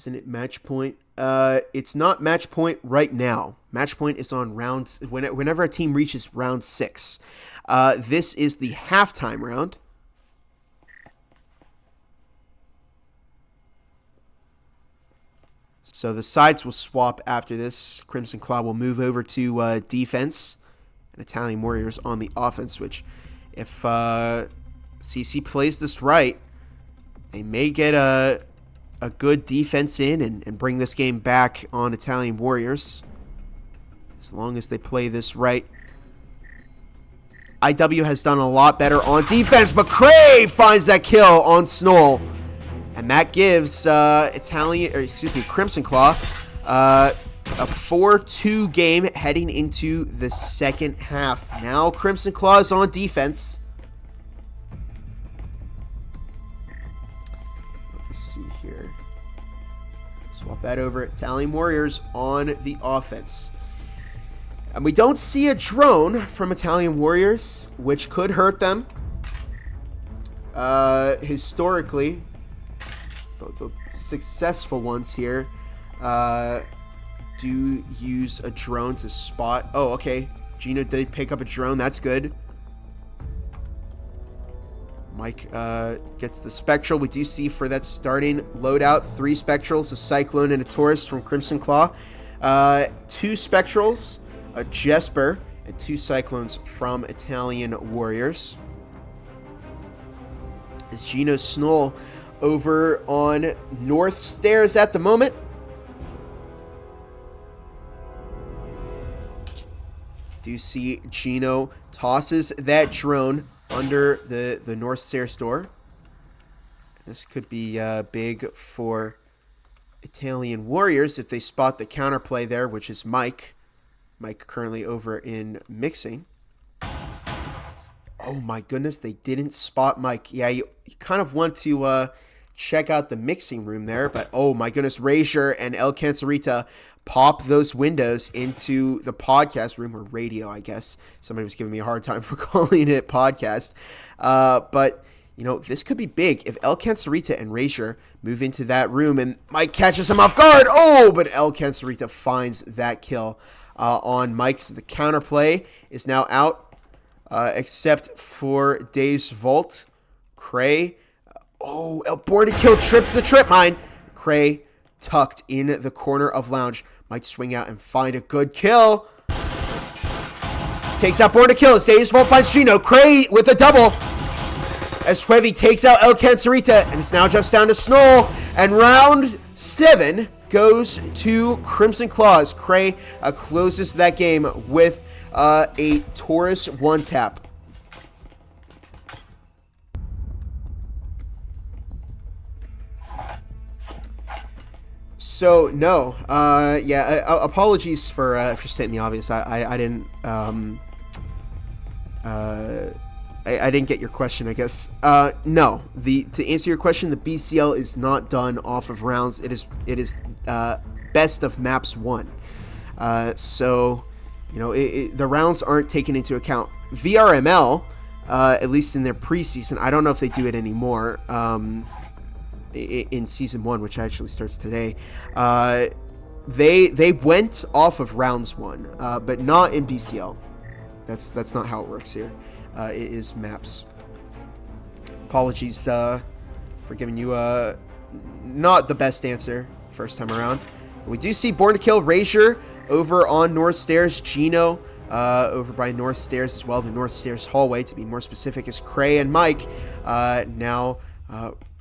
Isn't it match point? It's not match point right now. Match point is on round whenever a team reaches round 6. This is the halftime round. So the sides will swap after this. Crimson Claw will move over to defense, and Italian Warriors on the offense, which if CC plays this right, they may get a good defense in and bring this game back on Italian Warriors. As long as they play this right. IW has done a lot better on defense, but Cray finds that kill on Snoll. And that gives Crimson Claw a 4-2 game heading into the second half. Now Crimson Claw is on defense. Let's see here. Swap that over. Italian Warriors on the offense. And we don't see a drone from Italian Warriors, which could hurt them. Historically, the successful ones here do use a drone to spot. Oh, okay. Gino did pick up a drone. That's good. Mike gets the Spectral. We do see for that starting loadout 3 Spectrals, a Cyclone, and a Taurus from Crimson Claw. 2 Spectrals, a Jesper, and 2 Cyclones from Italian Warriors. Is Gino Snoll over on North Stairs at the moment. Do see Gino tosses that drone under the North Stairs door. This could be big for Italian Warriors if they spot the counterplay there, which is Mike. Mike currently over in mixing. Oh my goodness, they didn't spot Mike. Yeah, you kind of want to check out the mixing room there, but oh my goodness, Razor and El Cancerita pop those windows into the podcast room, or radio, I guess. Somebody was giving me a hard time for calling it podcast. But, you know, this could be big if El Cancerita and Razor move into that room and Mike catches him off guard. Oh, but El Cancerita finds that kill on Mike. So the counterplay is now out, except for Dave's Vault. Cray. Born to Kill trips the trip mine. Cray tucked in the corner of Lounge. Might swing out and find a good kill. Takes out Born to Kill as Dave's Vault finds Gino. Cray with a double. As Huevi takes out El Cancerita, and it's now just down to Snoll. And round 7 goes to Crimson Claws. Cray closes that game with a Taurus 1-tap. So no, apologies for stating the obvious. I didn't I didn't get your question, I guess. No, to answer your question, the BCL is not done off of rounds. It is best of maps 1. So you know the rounds aren't taken into account. VRML, at least in their preseason, I don't know if they do it anymore. In season 1, which actually starts today, they went off of rounds 1, but not in BCL. That's not how it works here. It is maps. Apologies for giving you not the best answer first time around. We do see Born to Kill Razor over on North Stairs. Gino over by North Stairs as well. The North Stairs hallway, to be more specific, is Cray and Mike now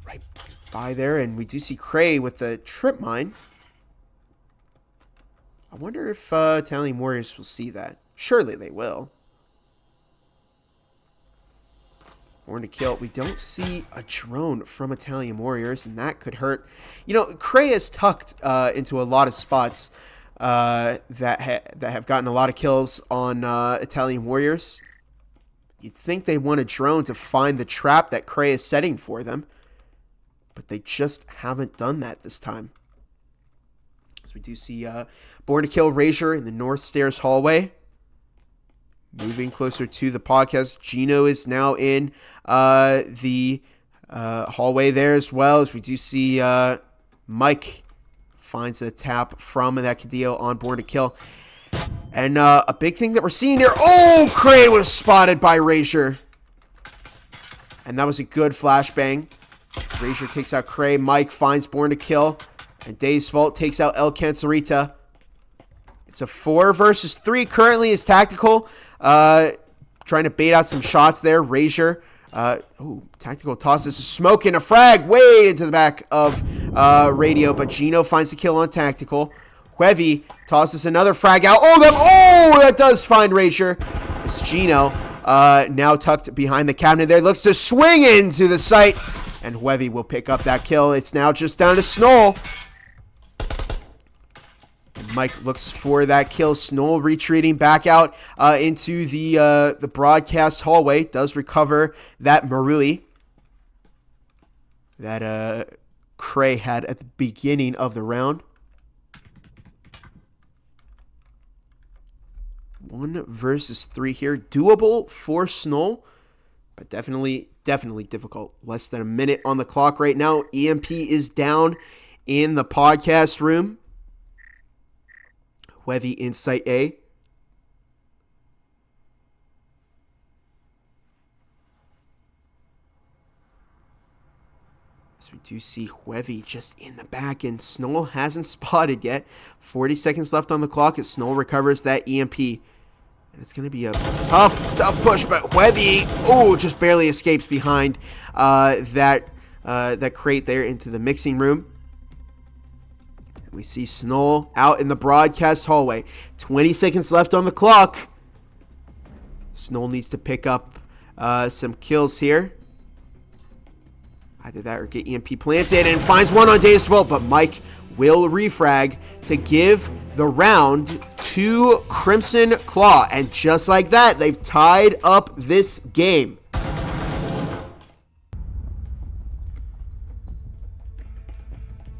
right by there, and we do see Cray with the trip mine. I wonder if Italian Warriors will see that. Surely they will. Born to Kill. We don't see a drone from Italian Warriors, and that could hurt. You know, Cray is tucked into a lot of spots that have gotten a lot of kills on Italian Warriors. You'd think they want a drone to find the trap that Cray is setting for them, but they just haven't done that this time. So we do see Born to Kill Razor in the North Stairs hallway. Moving closer to the podcast, Gino is now in the hallway there as well, as we do see Mike finds a tap from that Cadillo on Born to Kill. And a big thing that we're seeing here. Oh, Cray was spotted by Razor. And that was a good flashbang. Razor takes out Cray. Mike finds Born to Kill. And Days Vault takes out El Cancerita. It's a 4 versus 3. Currently is Tactical. Trying to bait out some shots there. Razor. Tactical tosses a smoke and a frag way into the back of Radio. But Gino finds the kill on Tactical. Huevi tosses another frag out. That does find Razor. It's Gino. Now tucked behind the cabinet there. Looks to swing into the site. And Huevi will pick up that kill. It's now just down to Snoll. And Mike looks for that kill. Snoll retreating back out into the broadcast hallway. Does recover that Marui that Cray had at the beginning of the round. 1 versus 3 here. Doable for Snoll, but definitely difficult. Less than a minute on the clock right now. EMP is down in the podcast room. Huevi in site A. So we do see Huevi just in the back, and Snoll hasn't spotted yet. 40 seconds left on the clock as Snoll recovers that EMP. And it's going to be a tough push, but Huevi, just barely escapes behind that crate there into the mixing room. And we see Snoll out in the broadcast hallway. 20 seconds left on the clock. Snoll needs to pick up some kills here. Either that or get EMP planted, and finds one on Days Vault, but Mike will refrag to give the round to Crimson Claw. And just like that, they've tied up this game.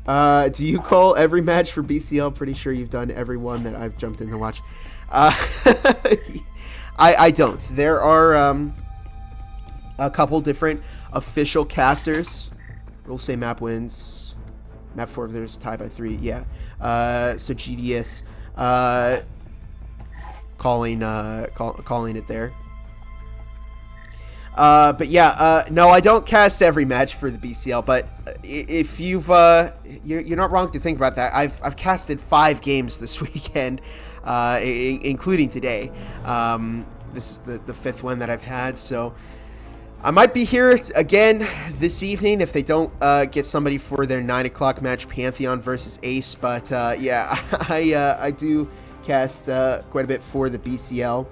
Do you call every match for BCL? Pretty sure you've done every one that I've jumped in to watch. I don't. There are a couple different official casters. We'll say map wins. Map 4, there's a tie by 3. Yeah. So GDS calling it there. But yeah, no, I don't cast every match for the BCL, but if you've you're not wrong to think about that. I've casted 5 games this weekend, including today. This is the 5th one that I've had, so I might be here again this evening if they don't get somebody for their 9 o'clock match, Pantheon versus Ace. But yeah, I do cast quite a bit for the BCL.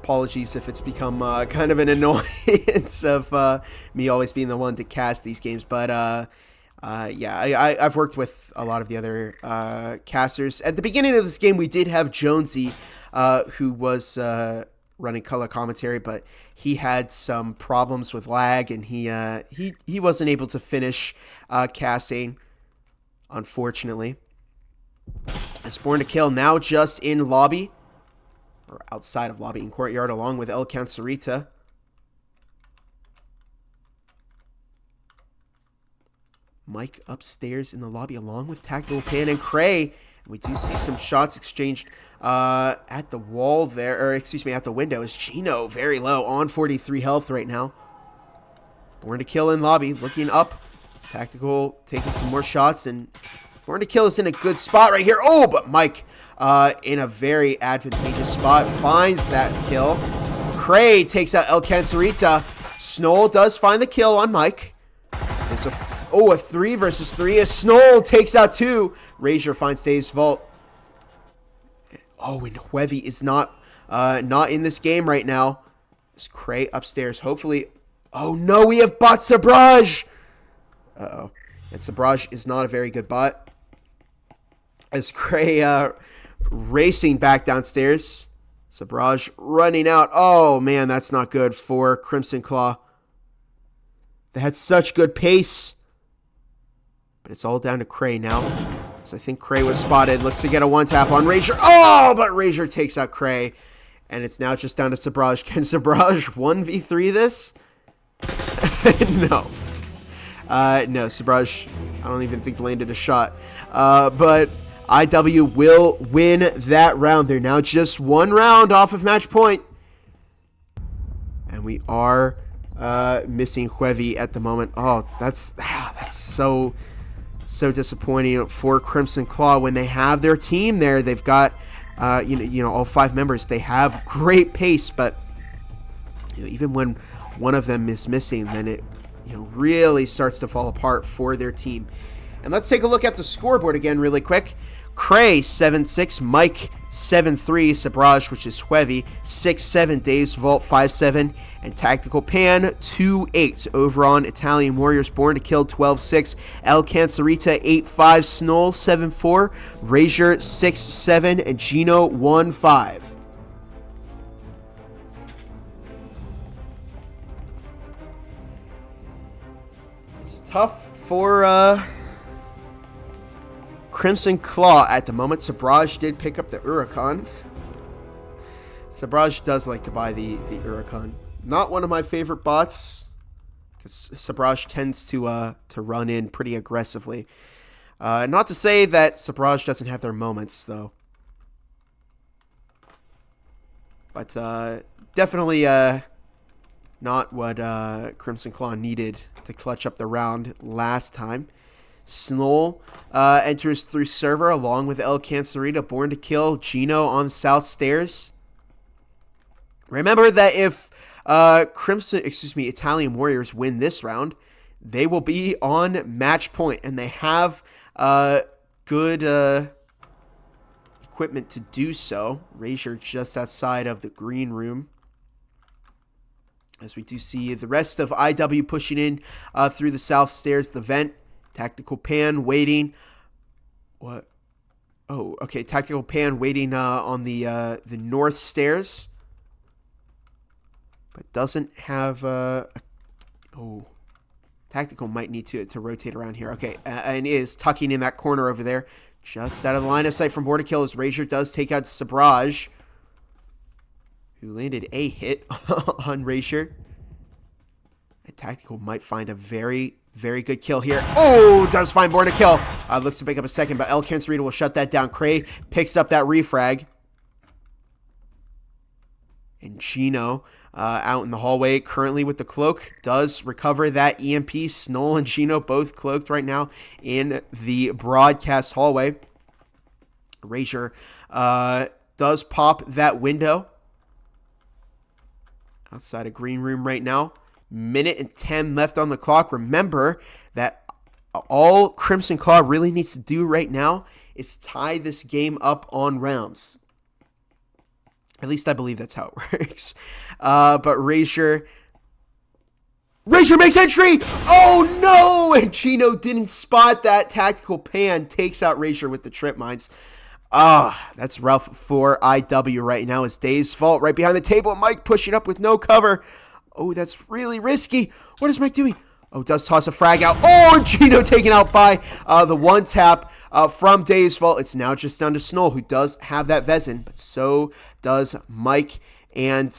Apologies if it's become kind of an annoyance of me always being the one to cast these games. But yeah, I've worked with a lot of the other casters. At the beginning of this game, we did have Jonesy, who was running color commentary, but he had some problems with lag, and he wasn't able to finish casting, unfortunately. As Born to Kill now just in lobby, or outside of lobby in courtyard, along with El Cancerita. Mike upstairs in the lobby along with Tactical Pan and Cray. And we do see some shots exchanged at the wall there, or excuse me, at the window. Is Gino very low on 43 health right now. Born to Kill in lobby, looking up. Tactical taking some more shots, and Born to Kill is in a good spot right here. Oh, but Mike in a very advantageous spot finds that kill. Cray takes out El Cancerita. Snoll does find the kill on Mike. And so, a 3 versus 3 as Snoll takes out 2. Razor finds Dave's Vault. Oh, and Huevi is not in this game right now. This Cray upstairs, hopefully. Oh no, we have bot Sabraj. Uh-oh. And Sabraj is not a very good bot. As Cray racing back downstairs. Sabraj running out. Oh man, that's not good for Crimson Claw. They had such good pace. But it's all down to Cray now. So I think Cray was spotted. Looks to get a 1-tap on Razor. Oh, but Razor takes out Cray. And it's now just down to Sabraj. Can Sabraj 1v3 this? No. No, Sabraj, I don't even think landed a shot. But IW will win that round. They're now just one round off of match point. And we are missing Huevi at the moment. Oh, that's so disappointing for Crimson Claw when they have their team there. They've got all 5 members. They have great pace, but even when one of them is missing, then it really starts to fall apart for their team. And let's take a look at the scoreboard again really quick. Cray 7-6, Mike 7-3, Sabraj, which is Huevi, 6-7, Dave's Vault 5-7, and Tactical Pan 2-8. Over on Italian Warriors, Born to Kill 12-6, El Cancerita 8-5, Snoll 7-4, Razor 6-7, and Gino 1-5. It's tough for Crimson Claw at the moment. Sabraj did pick up the Huracan. Sabraj does like to buy the Huracan. Not one of my favorite bots, because Sabraj tends to run in pretty aggressively. Not to say that Sabraj doesn't have their moments, though. But definitely not what Crimson Claw needed to clutch up the round last time. Snoll enters through server along with El Cancerita, Born to Kill, Gino on the south stairs. Remember that if Italian Warriors win this round, they will be on match point, and they have good equipment to do so. Razor just outside of the green room. As we do see the rest of IW pushing in through the south stairs, the vent. Tactical Pan waiting. What? Oh, okay. Tactical Pan waiting on the north stairs, but doesn't have. Tactical might need to rotate around here. Okay, and is tucking in that corner over there, just out of the line of sight from Border Kill. As Razor does take out Sabraj, who landed a hit on Razor. And Tactical might find a very good kill here. Oh, does find Born to Kill. Looks to pick up a second, but El Cancerita will shut that down. Cray picks up that refrag. And Gino out in the hallway currently with the cloak does recover that EMP. Snoll and Gino both cloaked right now in the broadcast hallway. Razor does pop that window. Outside of green room right now. Minute and 10 left on the clock. Remember that all Crimson Claw really needs to do right now is tie this game up on rounds. At least I believe that's how it works. But Razor makes entry! Oh no! And Chino didn't spot that. Tactical Pan takes out Razor with the trip mines. That's rough for IW right now. It's Dave's Fault right behind the table. Mike pushing up with no cover. Oh, that's really risky. What is Mike doing? Oh, does toss a frag out. Oh, and Gino taken out by the one tap from Dave's Fault. It's now just down to Snoll, who does have that Vezin, but so does Mike and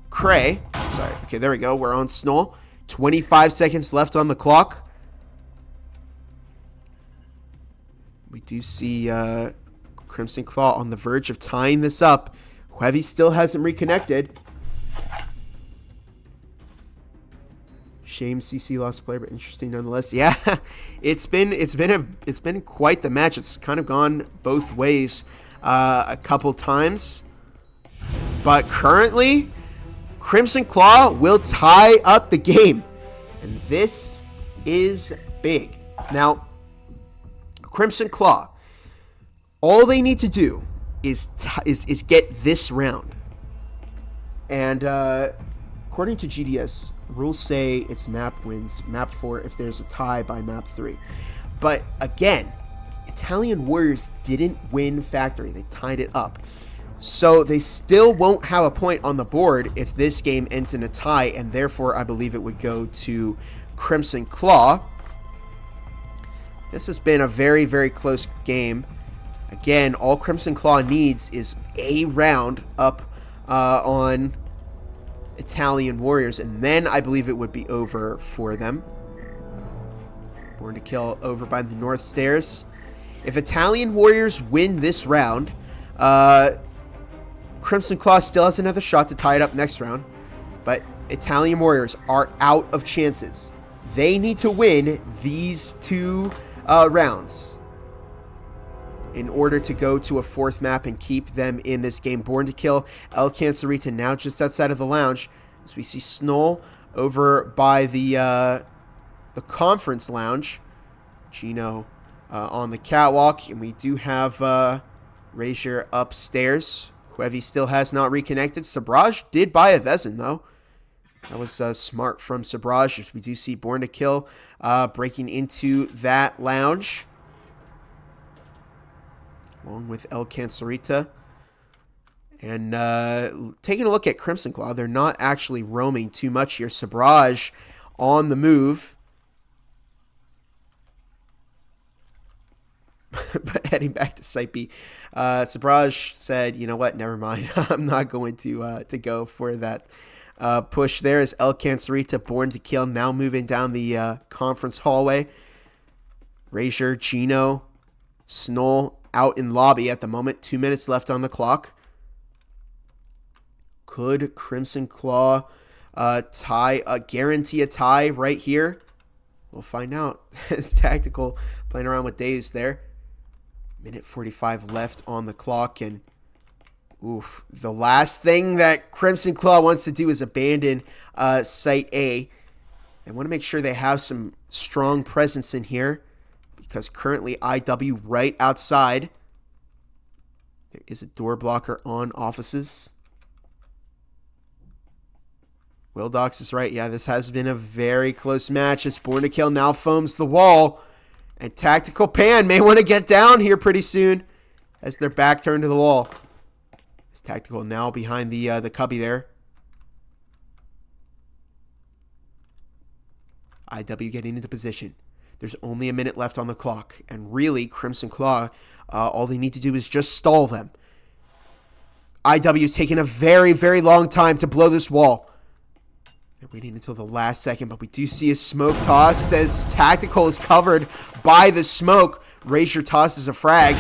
Cray. Sorry. Okay, there we go. We're on Snoll. 25 seconds left on the clock. We do see Crimson Claw on the verge of tying this up. Huevi still hasn't reconnected. Shame CC lost a player, but interesting nonetheless. Yeah, it's been quite the match. It's kind of gone both ways a couple times, but currently, Crimson Claw will tie up the game, and this is big. Now, Crimson Claw, all they need to do is get this round. And according to GDS, rules say it's map wins map 4 if there's a tie by map 3. But again, Italian Warriors didn't win Factory. They tied it up. So they still won't have a point on the board if this game ends in a tie, and therefore I believe it would go to Crimson Claw. This has been a very, very close game. Again, all Crimson Claw needs is a round up on Italian Warriors, and then I believe it would be over for them. Born to Kill over by the North Stairs. If Italian Warriors win this round, Crimson Claw still has another shot to tie it up next round, but Italian Warriors are out of chances. They need to win these 2 rounds in order to go to a 4th map and keep them in this game. Born to Kill, El Cancerita now just outside of the lounge, as we see Snoll over by the conference lounge. Gino on the catwalk, and we do have Razor upstairs. Huevi still has not reconnected. Sabraj did buy a Vezin, though. That was smart from Sabraj, as we do see Born to Kill breaking into that lounge, along with El Cancerita. And taking a look at Crimson Claw, they're not actually roaming too much here. Sabraj on the move. But heading back to Site B, Sabraj said, you know what, never mind. I'm not going to go for that push there, as El Cancerita, Born to Kill, now moving down the conference hallway. Razor, Gino, Snoll out in lobby at the moment. 2 minutes left on the clock. Could Crimson Claw guarantee a tie right here? We'll find out. It's Tactical playing around with days there. Minute 45 left on the clock, and oof, the last thing that Crimson Claw wants to do is abandon Site A. They want to make sure they have some strong presence in here, because currently IW right outside. There is a door blocker on offices. Wildox is right. Yeah, this has been a very close match, as Born to Kill now foams the wall. And Tactical Pan may want to get down here pretty soon, as their back turned to the wall. It's Tactical now behind the cubby there. IW getting into position. There's only a minute left on the clock. And really, Crimson Claw, all they need to do is just stall them. IW is taking a very, very long time to blow this wall. They're waiting until the last second, but we do see a smoke toss as Tactical is covered by the smoke. Razor tosses a frag,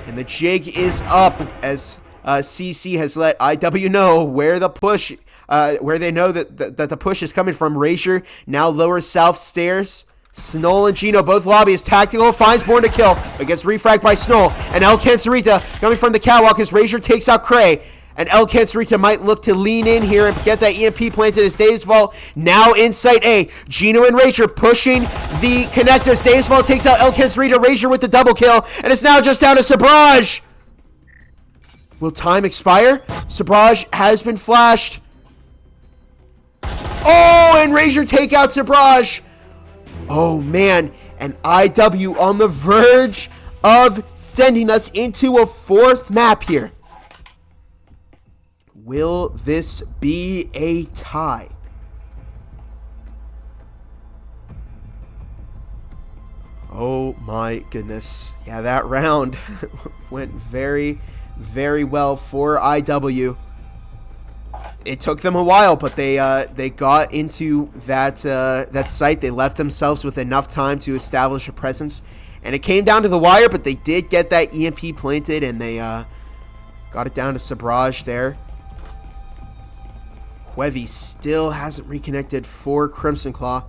and the jig is up as CC has let IW know where the push, where they know that the push is coming from. Razor now lower south stairs. Snoll and Gino both lobby as Tactical finds Born to Kill, but gets refragged by Snoll. And El Cancerita coming from the catwalk as Razor takes out Cray. And El Cancerita might look to lean in here and get that EMP planted as Daysval now in Site A. Gino and Razor pushing the connectors. Daysval takes out El Cancerita. Razor with the double kill. And it's now just down to Sabraj. Will time expire? Sabraj has been flashed. Oh, and Razor take out Sabraj. Oh, man. And IW on the verge of sending us into a 4th map here. Will this be a tie? Oh my goodness. Yeah, that round went very, very well for IW. It took them a while, but they got into that site. They left themselves with enough time to establish a presence. And it came down to the wire, but they did get that EMP planted, and they got it down to Sabraj there. Huevi still hasn't reconnected for Crimson Claw,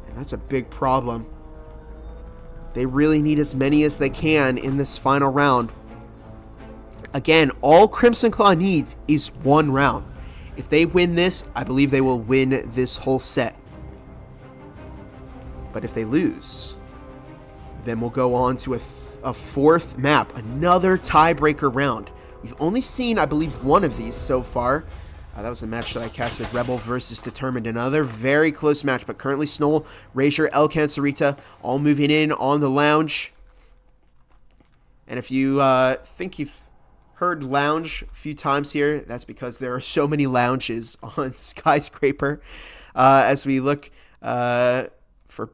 and that's a big problem. They really need as many as they can in this final round. Again, all Crimson Claw needs is 1 round. If they win this, I believe they will win this whole set. But if they lose, then we'll go on to a 4th map, another tiebreaker round. We've only seen, I believe, 1 of these so far. That was a match that I casted, Rebel versus Determined. Another very close match, but currently Snoll, Razor, El Cancerita all moving in on the lounge. And if you think you've heard lounge a few times here, that's because there are so many lounges on Skyscraper. As we look for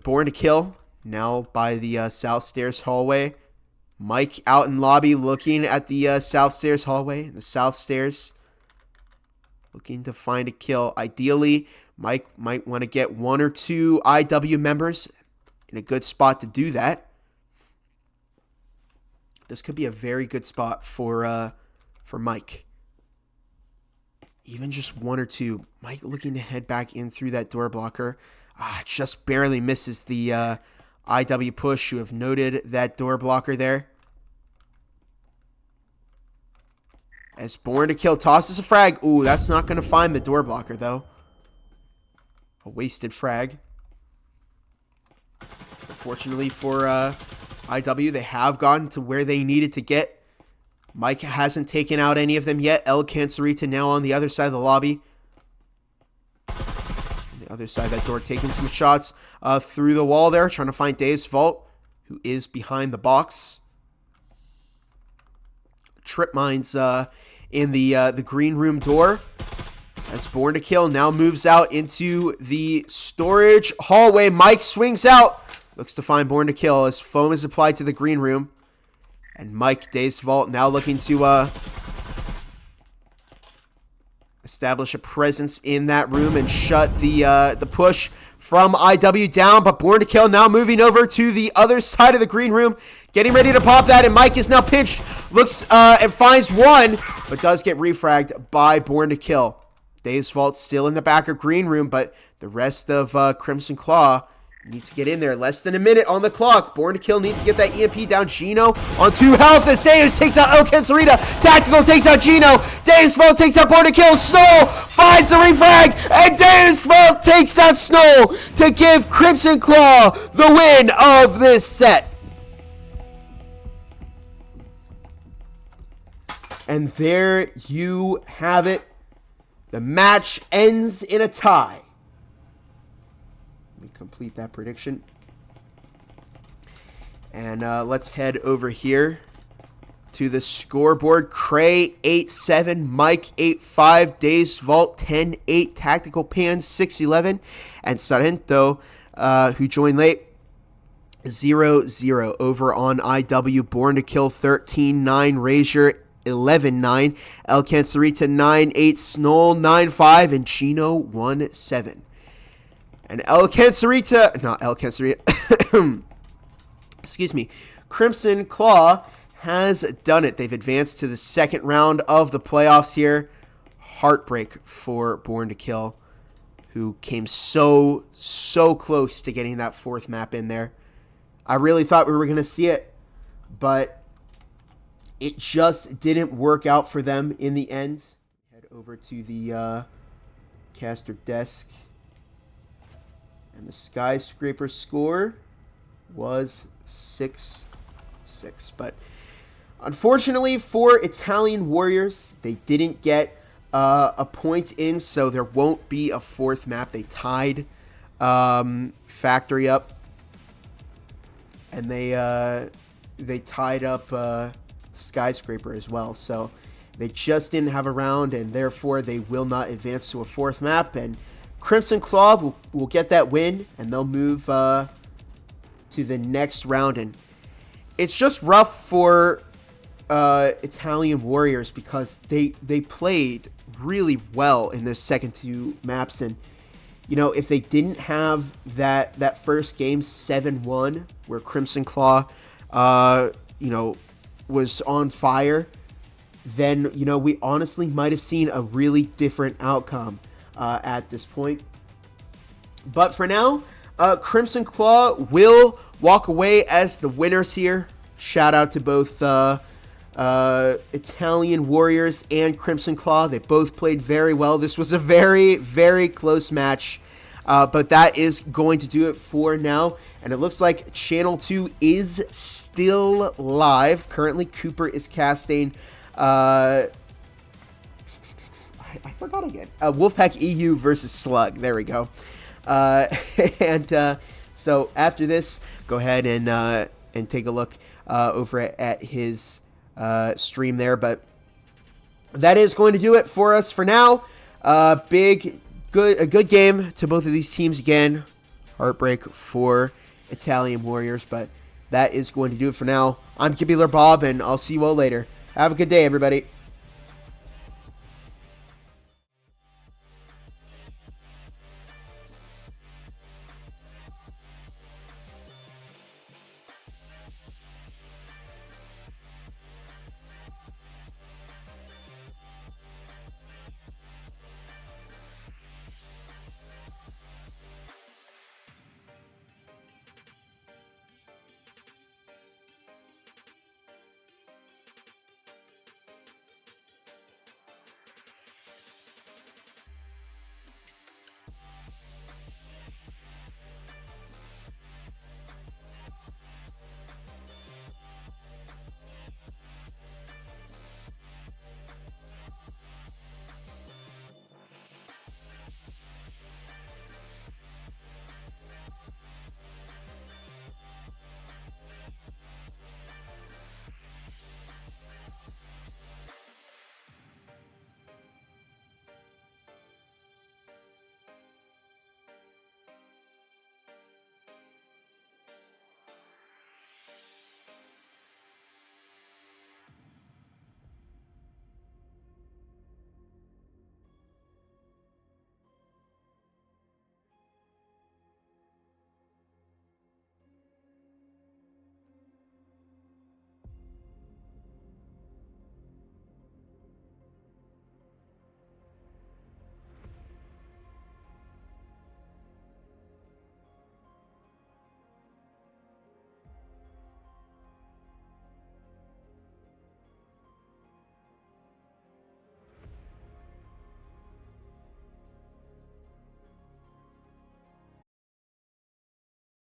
Born to Kill, now by the South Stairs hallway. Mike out in lobby looking at the South Stairs hallway, the South Stairs. looking to find a kill. Ideally, Mike might want to get 1 or 2 IW members in a good spot to do that. This could be a very good spot for Mike. Even just 1 or 2. Mike looking to head back in through that door blocker. Just barely misses the IW push. You have noted that door blocker there. As Born to Kill tosses a frag. Ooh, that's not going to find the door blocker, though. A wasted frag. Fortunately for IW, they have gotten to where they needed to get. Mike hasn't taken out any of them yet. El Cancerita now on the other side of the lobby. On the other side of that door, taking some shots through the wall there, trying to find Dave's Vault, who is behind the box. Trip mines in the green room door. As Born to Kill now moves out into the storage hallway. Mike swings out. Looks to find Born to Kill as foam is applied to the green room. And Mike, Dave's Vault, now looking to establish a presence in that room and shut the push from IW down. But Born to Kill now moving over to the other side of the green room, getting ready to pop that. And Mike is now pinched. Looks and finds one, but does get refragged by Born to Kill. Dave's Vault still in the back of green room, but the rest of Crimson Claw needs to get in there. Less than a minute on the clock. Born to Kill needs to get that EMP down. Gino on 2 health as Deus takes out El Cancerita. Tactical takes out Gino. Deus Vault takes out Born to Kill. Snow finds the refrag. And Deus Vault takes out Snow to give Crimson Claw the win of this set. And there you have it. The match ends in a tie. Let me complete that prediction. And let's head over here to the scoreboard. Cray 8-7, Mike 8-5, Dave's Vault 10-8, Tactical Pan 6-11, and Sargento, who joined late, 0-0 over on IW. Born to Kill 13-9, Razor 11-9, El Cancerita 9-8, Snow 9-5, and Chino 1-7. And El Cancerita, excuse me, Crimson Claw has done it. They've advanced to the second round of the playoffs here. Heartbreak for Born to Kill, who came so close to getting that 4th map in there. I really thought we were going to see it, but it just didn't work out for them in the end. Head over to the caster desk. And the Skyscraper score was 6-6. But unfortunately for Italian Warriors, they didn't get a point in, so there won't be a 4th map. They tied Factory up. And they tied up Skyscraper as well. So they just didn't have a round, and therefore they will not advance to a 4th map. And Crimson Claw will get that win, and they'll move to the next round. And it's just rough for Italian Warriors because they played really well in their second 2 maps. And you know, if they didn't have that first game 7-1 where Crimson Claw was on fire, then we honestly might have seen a really different outcome at this point. But for now, Crimson Claw will walk away as the winners here. Shout out to both Italian Warriors and Crimson Claw. They both played very well. This was a very, very close match. But that is going to do it for now. And it looks like Channel 2 is still live. Currently, Cooper is casting... I forgot again. Wolfpack EU versus Slug. There we go. So after this, go ahead and take a look over at his stream there. But that is going to do it for us for now. A good game to both of these teams again. Heartbreak for Italian Warriors, but that is going to do it for now. I'm Kibular Bob, and I'll see you all later. Have a good day, everybody.